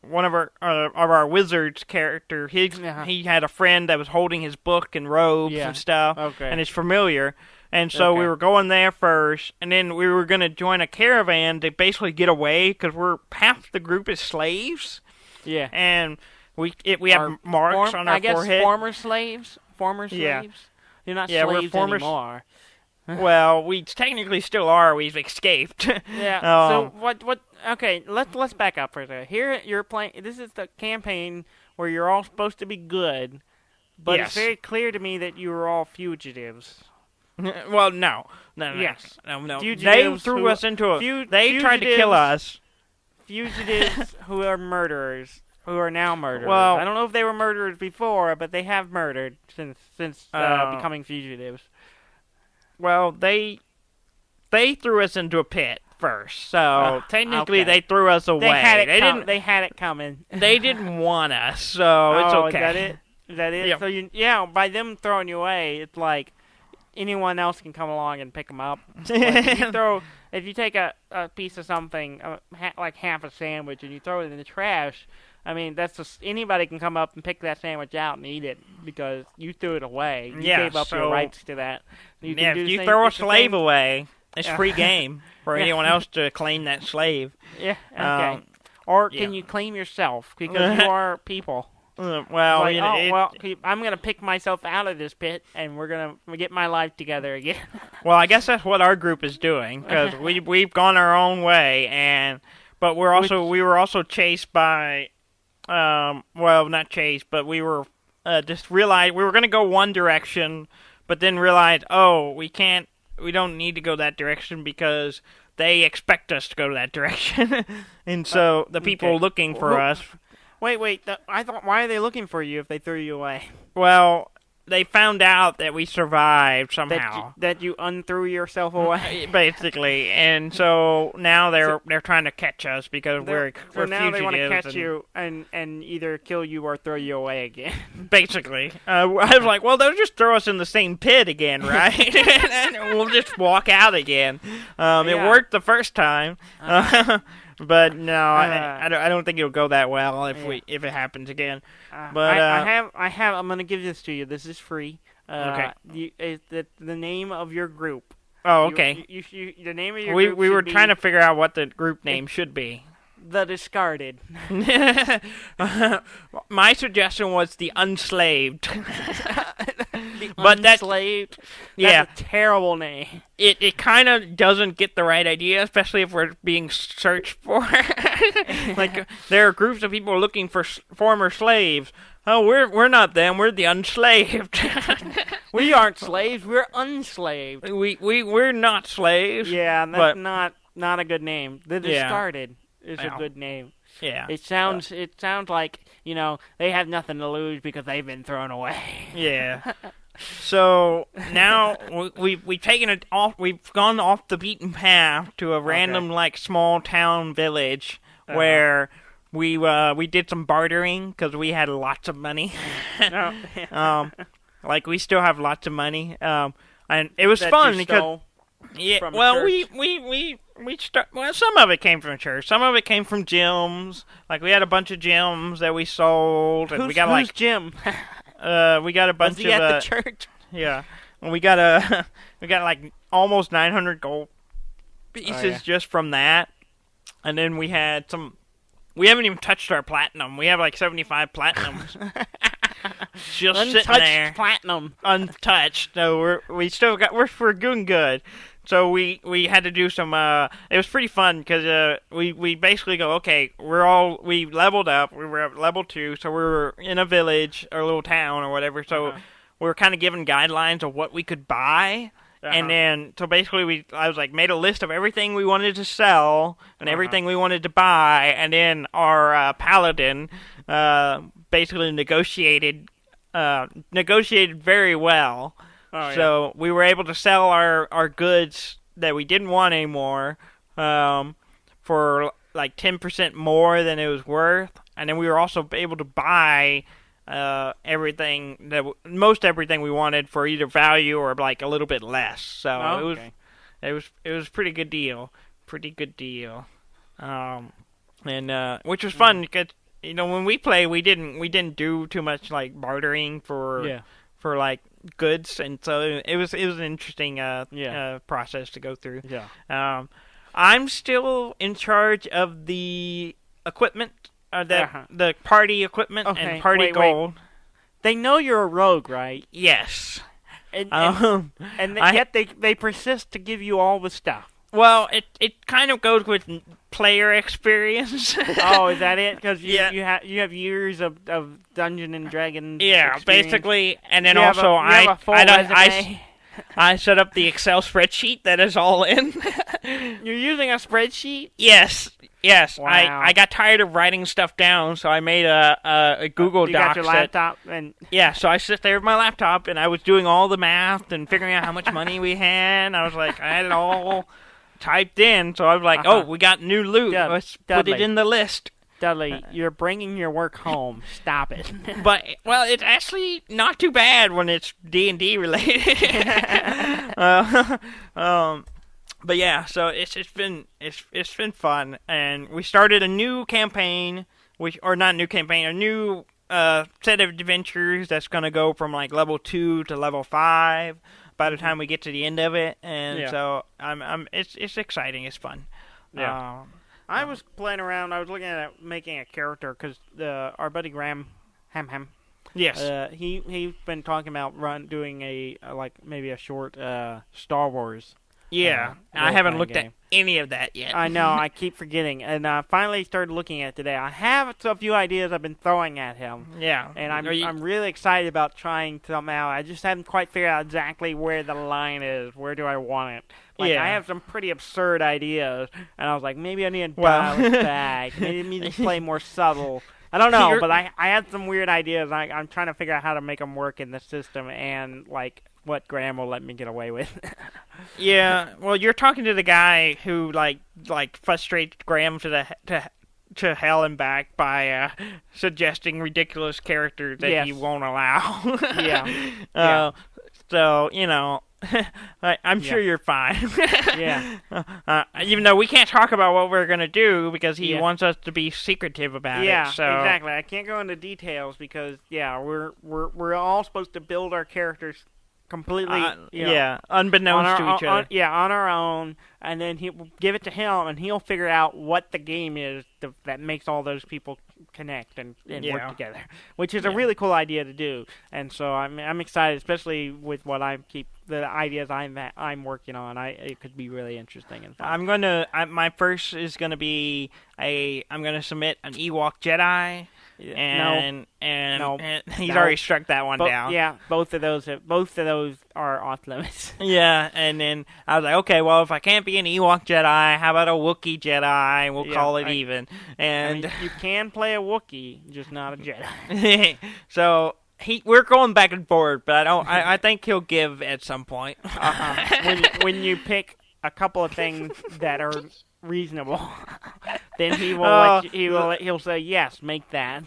one of our wizard's character. He had a friend that was holding his book and robes and stuff, and his familiar. And so we were going there first, and then we were going to join a caravan to basically get away because half the group is slaves. Yeah, and we have marks on our forehead. Former slaves. Yeah. You're not slaves anymore. Well, we technically still are. We've escaped. Yeah. So what? Okay, let's back up for a second. Here you're playing. This is the campaign where you're all supposed to be good, but it's very clear to me that you are all fugitives. Well, no. Yes. No. They threw us into a. They tried to kill us. Fugitives who are murderers. Who are now murderers. Well, I don't know if they were murderers before, but they have murdered since becoming fugitives. Well, they threw us into a pit first, so technically they threw us away. They had it coming. They didn't want us, so it's okay. Is that it? Yeah. So by them throwing you away, it's like anyone else can come along and pick them up. Like if you take a piece of something, like half a sandwich, and you throw it in the trash, I mean, that's just anybody can come up and pick that sandwich out and eat it because you threw it away. You gave up your rights to that. If you throw a slave away, it's free game for anyone else to claim that slave. Yeah. Okay. Or can you claim yourself because you are people? I'm gonna pick myself out of this pit, and we're gonna get my life together again. Well, I guess that's what our group is doing because we've gone our own way, but we were also chased by. Not chased, but we were just realized we were going to go one direction, but then realized, we don't need to go that direction because they expect us to go that direction. And so the people looking for us... Wait, I thought, why are they looking for you if they threw you away? Well... They found out that we survived somehow. That you unthrew yourself away, basically, and so now they're trying to catch us because we're now fugitives. They want to catch you and either kill you or throw you away again. Basically, I was like, well, they'll just throw us in the same pit again, right? And we'll just walk out again. It worked the first time. But no, I don't think it'll go that well if it happens again. But I'm gonna give this to you. This is free. Okay. The name of your group. Oh, okay. The name of your group. We were trying to figure out what the group name should be. The Discarded. My suggestion was the Unslaved. Unslaved? That's a terrible name. It kind of doesn't get the right idea, especially if we're being searched for. Like, there are groups of people looking for former slaves. Oh, we're not them. We're the Unslaved. We aren't slaves. We're unslaved. We're not slaves. Yeah, that's not a good name. The Discarded is a good name. Yeah. It sounds like, they have nothing to lose because they've been thrown away. Yeah. So now we've taken it off. We've gone off the beaten path to a random small town village where we did some bartering because we had lots of money. We still have lots of money. And it was fun because some of it came from church. Some of it came from gyms. We had a bunch of gyms that we sold, and who's Jim? We got a bunch Was he of at the church? Yeah. And we got almost 900 gold pieces just from that. And then we had we haven't even touched our platinum. We have 75 platinums. Just Untouched sitting there. platinum. Untouched. So we're doing good. So we had to do some. It was pretty fun because we basically go, okay, we leveled up. We were at level 2, so we were in a village or a little town or whatever. So we were kind of given guidelines of what we could buy. And then, so basically, I was made a list of everything we wanted to sell and everything we wanted to buy, and then our paladin basically negotiated very well. So we were able to sell our goods that we didn't want anymore for 10% more than it was worth, and then we were also able to buy most everything we wanted for either value or a little bit less. So it was pretty good deal. And which was fun because when we play we didn't do too much bartering for goods, and so it was an interesting process to go through. I'm still in charge of the equipment. The party equipment and party gold. Wait. They know you're a rogue, right? Yes. And yet they persist to give you all the stuff. Well, it kind of goes with player experience. Oh, is that it? Because you have years of Dungeon and Dragons. Yeah, experience. Basically, and then also I set up the Excel spreadsheet that is all in. You're using a spreadsheet? Yes. Wow. I got tired of writing stuff down, so I made a Google Docs. You got your laptop and so I sit there with my laptop and I was doing all the math and figuring out how much money we had. I was I had it all typed in, so I was oh, we got new loot. Let's put it in the list. Dudley, you're bringing your work home. Stop it. But it's actually not too bad when it's D&D related. But yeah, so it's been fun, and we started a new campaign, a new set of adventures that's gonna go from level 2 to level 5 by the time we get to the end of it, and so it's exciting, it's fun. Yeah. I was playing around. I was looking at making a character because our buddy Graham, Ham. Yes. He's been talking about doing maybe a short Star Wars. Yeah, I haven't looked at any of that yet. I know, I keep forgetting, and I finally started looking at it today. I have a few ideas I've been throwing at him. Yeah, and I'm really excited about trying some out. I just haven't quite figured out exactly where the line is. Where do I want it? I have some pretty absurd ideas, and I was maybe I need to dial it back. Maybe I need to play more subtle. I don't know, but I had some weird ideas. I'm trying to figure out how to make them work in the system, and what Graham will let me get away with. Yeah, well, you're talking to the guy who frustrates Graham to hell and back by suggesting ridiculous characters that he won't allow. So I'm sure you're fine. Even though we can't talk about what we're gonna do because he wants us to be secretive about it. Yeah, so. Exactly. I can't go into details because we're all supposed to build our characters completely, unbeknownst to each other. On our own, and then he'll give it to him, and he'll figure out what the game is that makes all those people connect and work together, which is a really cool idea to do. And so I'm excited, especially with what the ideas I'm working on. It could be really interesting and fun. My first is gonna be I'm gonna submit an Ewok Jedi. and he's No. already struck that one down. Yeah, both of those are off limits. Yeah, and then I was like, okay, well, if I can't be an Ewok Jedi, how about a Wookiee Jedi? We'll call it even. And you can play a Wookiee, just not a Jedi. So we're going back and forth, but I think he'll give at some point. When you pick a couple of things that are reasonable, then he'll say yes, make that.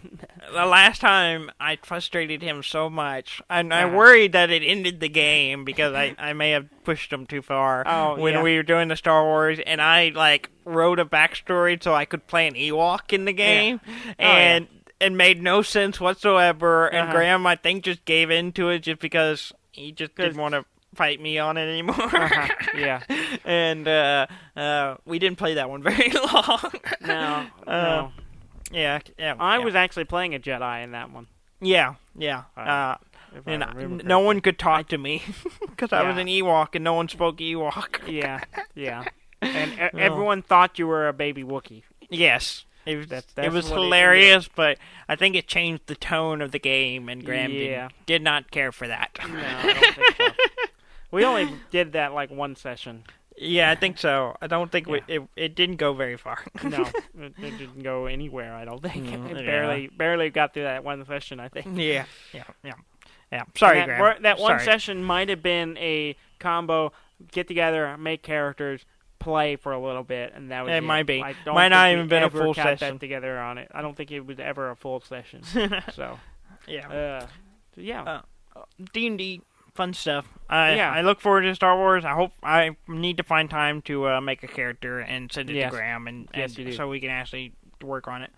The last time I frustrated him so much, and I worried that it ended the game because I may have pushed him too far when we were doing the Star Wars, and I wrote a backstory so I could play an Ewok in the game, and it made no sense whatsoever. And Graham, I think, just gave into it just because he just didn't want to fight me on it anymore. Yeah. And we didn't play that one very long. No. Yeah. I was actually playing a Jedi in that one. Yeah. And no one could talk to me because I was an Ewok and no one spoke Ewok. Yeah. And everyone thought you were a baby Wookiee. Yes. It was hilarious, but I think it changed the tone of the game, and Graham did not care for that. No, I don't think so. We only did that one session. Yeah, I think so. I don't think it didn't go very far. No, it didn't go anywhere, I don't think. It barely got through that one session, I think. Yeah. Sorry, Graham. That one session might have been a combo, get together, make characters, play for a little bit, and that was it. Might be. Might not even been a full session. That together on it. I don't think it was ever a full session. So, D&D, fun stuff. I look forward to Star Wars. I need to find time to make a character and send it to Graham, and so we can actually work on it.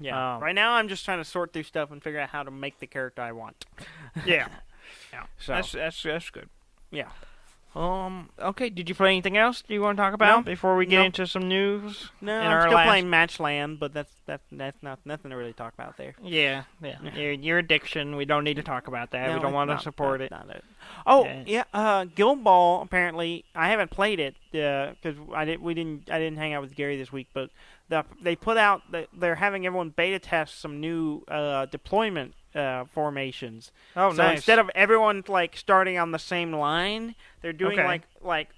Yeah. Right now, I'm just trying to sort through stuff and figure out how to make the character I want. Yeah. So that's good. Yeah. Okay, did you play anything else you want to talk about before we get into some news? No, I'm still playing Matchland, but that's not nothing to really talk about there. Yeah. Your addiction, we don't need to talk about that. We don't want to support it. Not it. Oh, Guild Ball, apparently, I haven't played it, because I didn't hang out with Gary this week, but they put out, they're having everyone beta test some new deployment formations. Oh, so nice. Instead of everyone starting on the same line, they're doing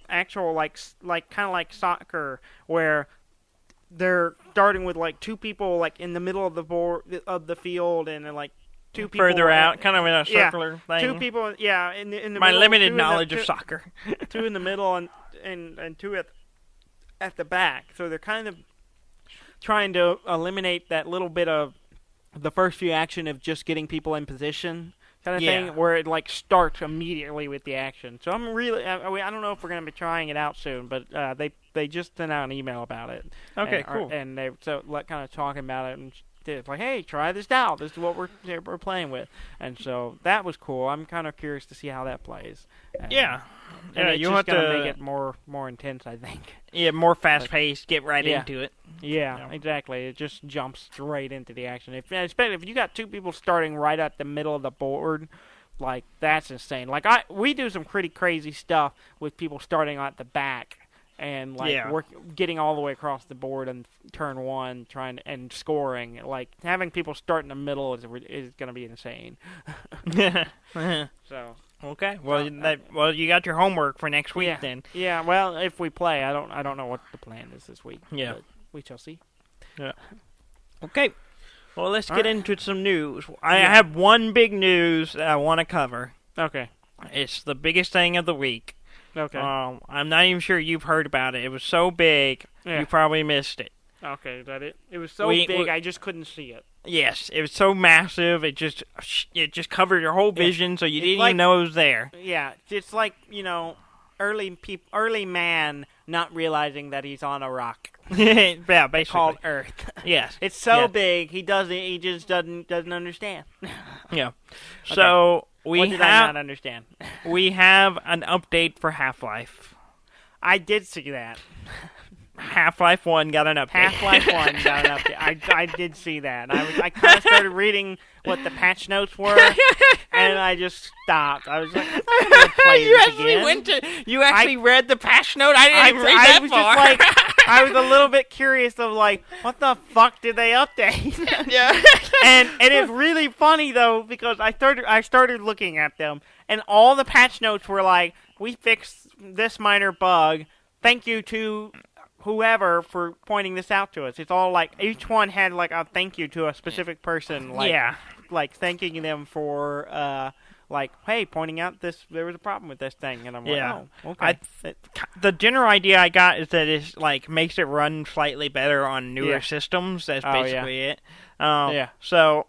actual kind of like soccer, where they're starting with two people in the middle of the board of the field, and then two people further out, kind of in a circular thing. Two people, in the my middle, limited knowledge of soccer. Two in the middle and two at the back. So they're kind of trying to eliminate that little bit of the first few action of just getting people in position kind of thing, where it starts immediately with the action. So I'm really, I don't know if we're going to be trying it out soon, but they just sent out an email about it. Okay, cool. And they kind of talking about it, and it's hey, try this out. This is what we're playing with, and so that was cool. I'm kind of curious to see how that plays. And it's you'll just have to make it more intense, I think. Yeah, more fast paced. Get right into it. Yeah, exactly. It just jumps straight into the action. Especially if you got two people starting right at the middle of the board, that's insane. We do some pretty crazy stuff with people starting at the back and getting all the way across the board and turn one, and scoring. Having people start in the middle is going to be insane. So. Okay. Well, you got your homework for next week then. Yeah. Well, if we play, I don't know what the plan is this week. Yeah. But we shall see. Yeah. Okay. Well, let's get into some news. I have one big news that I want to cover. Okay. It's the biggest thing of the week. Okay. I'm not even sure you've heard about it. It was so big, you probably missed it. Okay, is that it? It was so big, I just couldn't see it. Yes, it was so massive. It just covered your whole vision, so you didn't even know it was there. Yeah, it's early man not realizing that he's on a rock. Yeah, basically called Earth. Yes, it's so big. He just doesn't understand. Yeah. So what did I not understand? We have an update for Half-Life. I did see that. Half-Life 1 got an update. Half-Life 1 got an update. I did see that. I kind of started reading what the patch notes were, and I just stopped. I was like, I'm going to play this again. You actually read the patch note? I didn't even read that far. I was a little bit curious of like, what the fuck did they update? Yeah. and it's really funny though because I started looking at them and all the patch notes were like, we fixed this minor bug. Thank you to whoever for pointing this out to us. It's all like each one had like a thank you to a specific person. Like, like thanking them for like, hey, pointing out there was a problem with this thing, and I'm like, oh, okay. The general idea I got is that it like makes it run slightly better on newer systems. That's basically it. So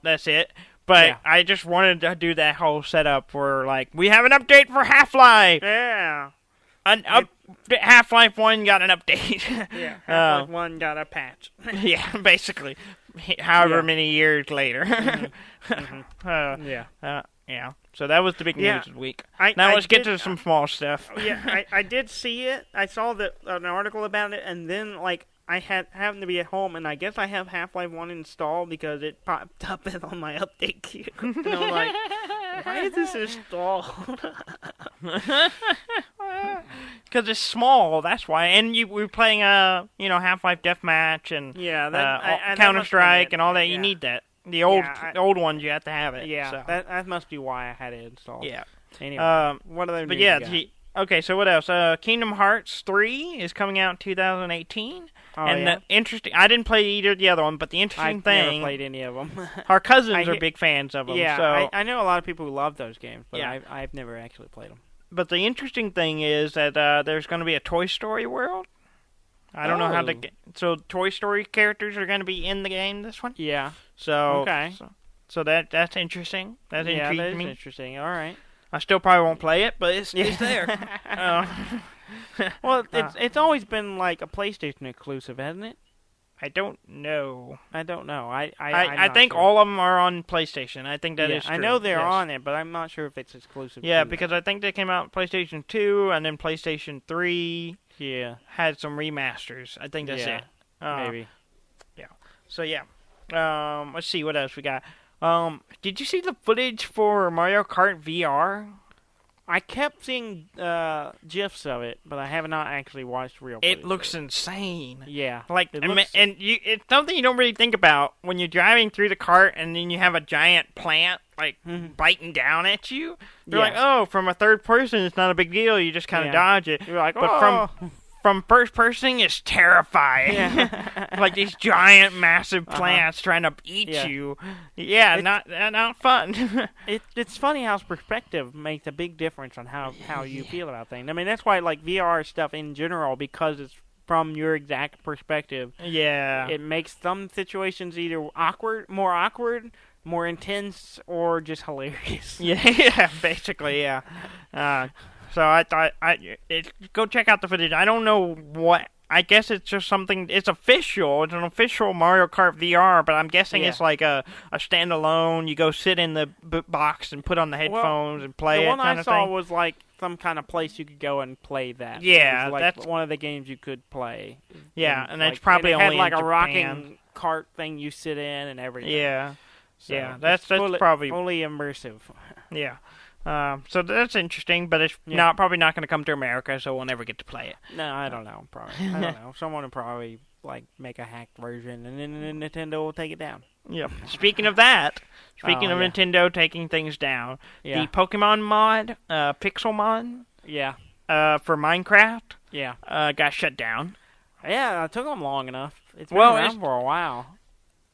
that's it. But I just wanted to do that whole setup where like we have an update for Half-Life. Yeah. Half-Life 1 got an update. Yeah, Half-Life 1 got a patch. Yeah, basically. However many years later. Yeah. So that was the big news of the week. Now let's get to some small stuff. Yeah, I did see it. I saw an article about it, and then like I happened to be at home, and I guess I have Half-Life 1 installed because it popped up on my update queue. And I'm like, why is this installed? Because it's small, that's why. And we're playing Half-Life Deathmatch and Counter-Strike and all that. You need that. The old ones, you have to have it. Yeah, so. that must be why I had it installed. Yeah. Anyway, what other news you got? Okay, so what else? Kingdom Hearts 3 is coming out in 2018. The interesting, I didn't play either of the other one, but the interesting thing... I've never played any of them. Our cousins are big fans of them. Yeah, so. I know a lot of people who love those games, but I've never actually played them. But the interesting thing is that there's going to be a Toy Story world. I don't know how to get... So Toy Story characters are going to be in the game, this one? Yeah. So, okay. So that's interesting. That intrigued that is me. Interesting. All right. I still probably won't play it, but it's there. Well, it's always been like a PlayStation exclusive, hasn't it? I don't know. I think sure. all of them are on PlayStation. I think that is true. I know they're on it, but I'm not sure if it's exclusive. Yeah, because I think they came out on PlayStation 2, and then PlayStation 3 had some remasters. I think that's it. Maybe. Yeah. So, let's see what else we got. Did you see the footage for Mario Kart VR? I kept seeing GIFs of it, but I have not actually watched real footage. It looks insane. Yeah. It's something you don't really think about when you're driving through the cart and then you have a giant plant biting down at you. You're like, oh, from a third person, it's not a big deal. You just kind of dodge it. You're like, but from first person, it's terrifying. Yeah. Like these giant, massive plants trying to eat you. Yeah, not fun. It's funny how perspective makes a big difference on how you feel about things. I mean, that's why like VR stuff in general, because it's from your exact perspective. Yeah. It makes some situations either awkward, more intense, or just hilarious. Yeah, basically, yeah. So I thought go check out the footage. I don't know what. I guess it's just something. It's official. It's an official Mario Kart VR, but I'm guessing it's like a standalone. You go sit in the box and put on the headphones and play it. The one kind I of saw thing. was like some kind of place you could go and play that. Yeah, it was that's one of the games you could play. Yeah, and that's probably and it only had like in a Japan. rocking cart thing you sit in and everything. Yeah, so that's probably fully immersive. Yeah. So that's interesting, but it's probably not going to come to America, so we'll never get to play it. No, I don't know. Probably, I don't know. Someone will probably like make a hacked version, and then Nintendo will take it down. Yep. Speaking of Nintendo taking things down, the Pokemon mod, Pixel mod, for Minecraft, got shut down. Yeah, it took them long enough. It's been around for a while.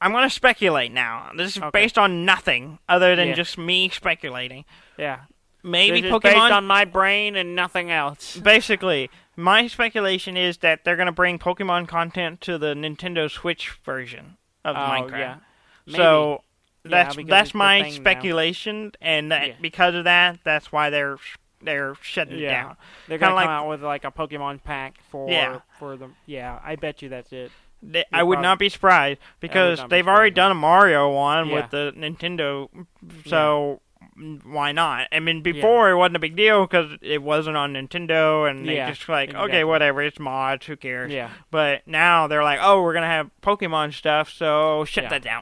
I'm going to speculate now. This is based on nothing other than just me speculating. Yeah. Maybe this Pokemon... is based on my brain and nothing else. Basically, my speculation is that they're going to bring Pokemon content to the Nintendo Switch version of Minecraft. Yeah. Maybe. So that's my speculation, now. And because of that, that's why they're shutting it down. They're going to come out with like a Pokemon pack for them. Yeah, I bet you that's it. I would not be surprised because they've already done a Mario one with the Nintendo, so why not? I mean, before it wasn't a big deal because it wasn't on Nintendo, and they just okay, whatever, it's mods, who cares? Yeah. But now they're like, oh, we're gonna have Pokemon stuff, so shut that down.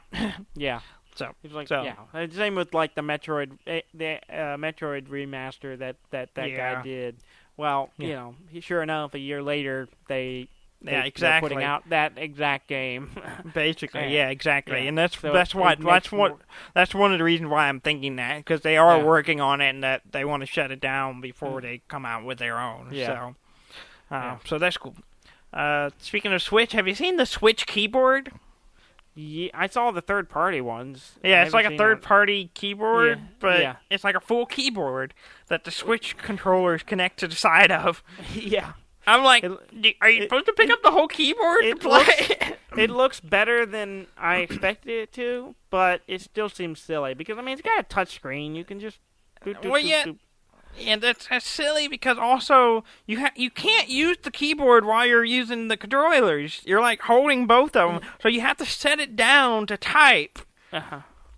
Yeah. So it's like same with like the Metroid, Metroid remaster that guy did. Well, you know, sure enough, a year later they exactly. They're putting out that exact game. Basically, yeah, exactly. Yeah. And that's So that's one of the reasons why I'm thinking that, because they are working on it and that they want to shut it down before they come out with their own. Yeah. So that's cool. Speaking of Switch, have you seen the Switch keyboard? Yeah, I saw the third-party ones. Yeah, it's like a third-party keyboard, but Yeah. it's like a full keyboard that the Switch controllers connect to the side of. Yeah. I'm like, are you supposed to pick up the whole keyboard to play? It looks better than I expected it to, but it still seems silly because it's got a touch screen. You can just and that's silly because also you can't use the keyboard while you're using the controllers. You're like holding both of them, so you have to set it down to type.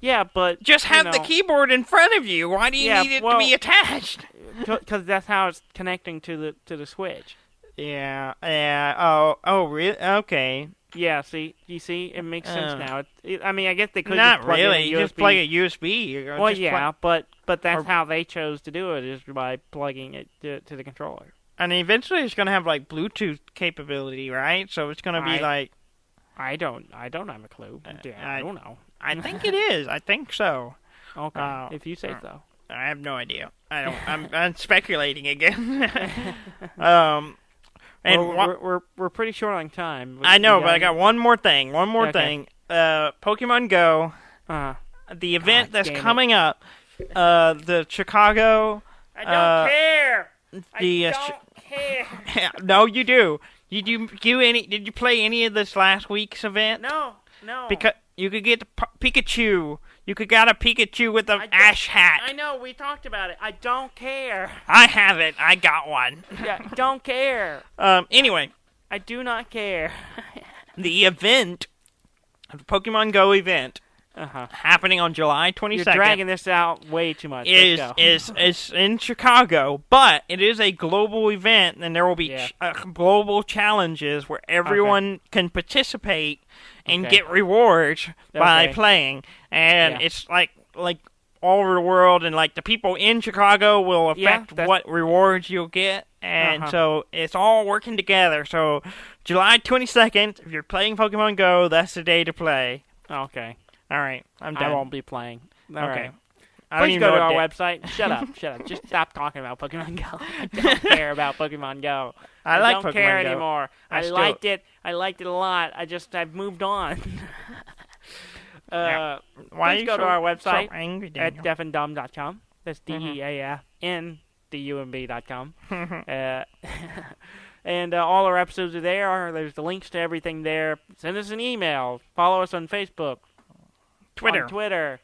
Yeah, but just have the keyboard in front of you. Why do you need it to be attached? Because that's how it's connecting to the Switch. Yeah. Oh, really? Okay. Yeah. You see, it makes sense now. I guess they could not just plug really. in a You USB. just plug a USB. Well, yeah, but that's how they chose to do it, is by plugging it to the controller. And eventually, it's going to have like Bluetooth capability, right? So it's going to be like. I don't have a clue. I don't know. I think it is. I think so. Okay, if you say so. I have no idea. I don't. I'm speculating again. And we're pretty short on time. I know, but I got one more thing. Thing. Pokemon Go. The event that's coming up. The Chicago. I don't care. I don't care. No, you do. Did you play any of this last week's event? No. Because you could get Pikachu. You could get a Pikachu with an ash hat. I know, we talked about it. I don't care. I have it. I got one. Yeah, don't care. Anyway. I do not care. The event, the Pokemon Go event, happening on July 22nd. You're dragging this out way too much. Is in Chicago, but it is a global event, and there will be global challenges where everyone can participate and get rewards by playing, and it's like all over the world, and like the people in Chicago will affect what rewards you'll get, and so it's all working together. So July 22nd, if you're playing Pokemon Go, that's the day to play. Okay. All right, I'm done. I won't be playing. All right. Please go to our website. Shut up. Just stop talking about Pokemon Go. I don't care about Pokemon Go. I don't care anymore. I liked it. I liked it a lot. I've moved on. Please go to our website at deafandumb.com. That's DEAFNDUMB.com. And all our episodes are there. There's the links to everything there. Send us an email. Follow us on Facebook. Twitter.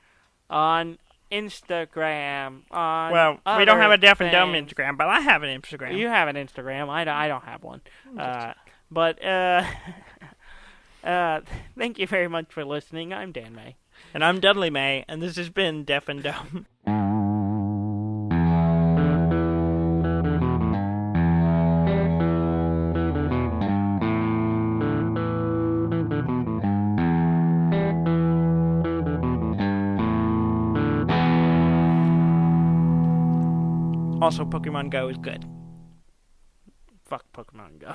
On Instagram. We don't have a Deaf and Dumb Instagram, but I have an Instagram. You have an Instagram. I don't have one. Thank you very much for listening. I'm Dan May. And I'm Dudley May, and this has been Deaf and Dumb. Also, Pokemon Go is good. Fuck Pokemon Go.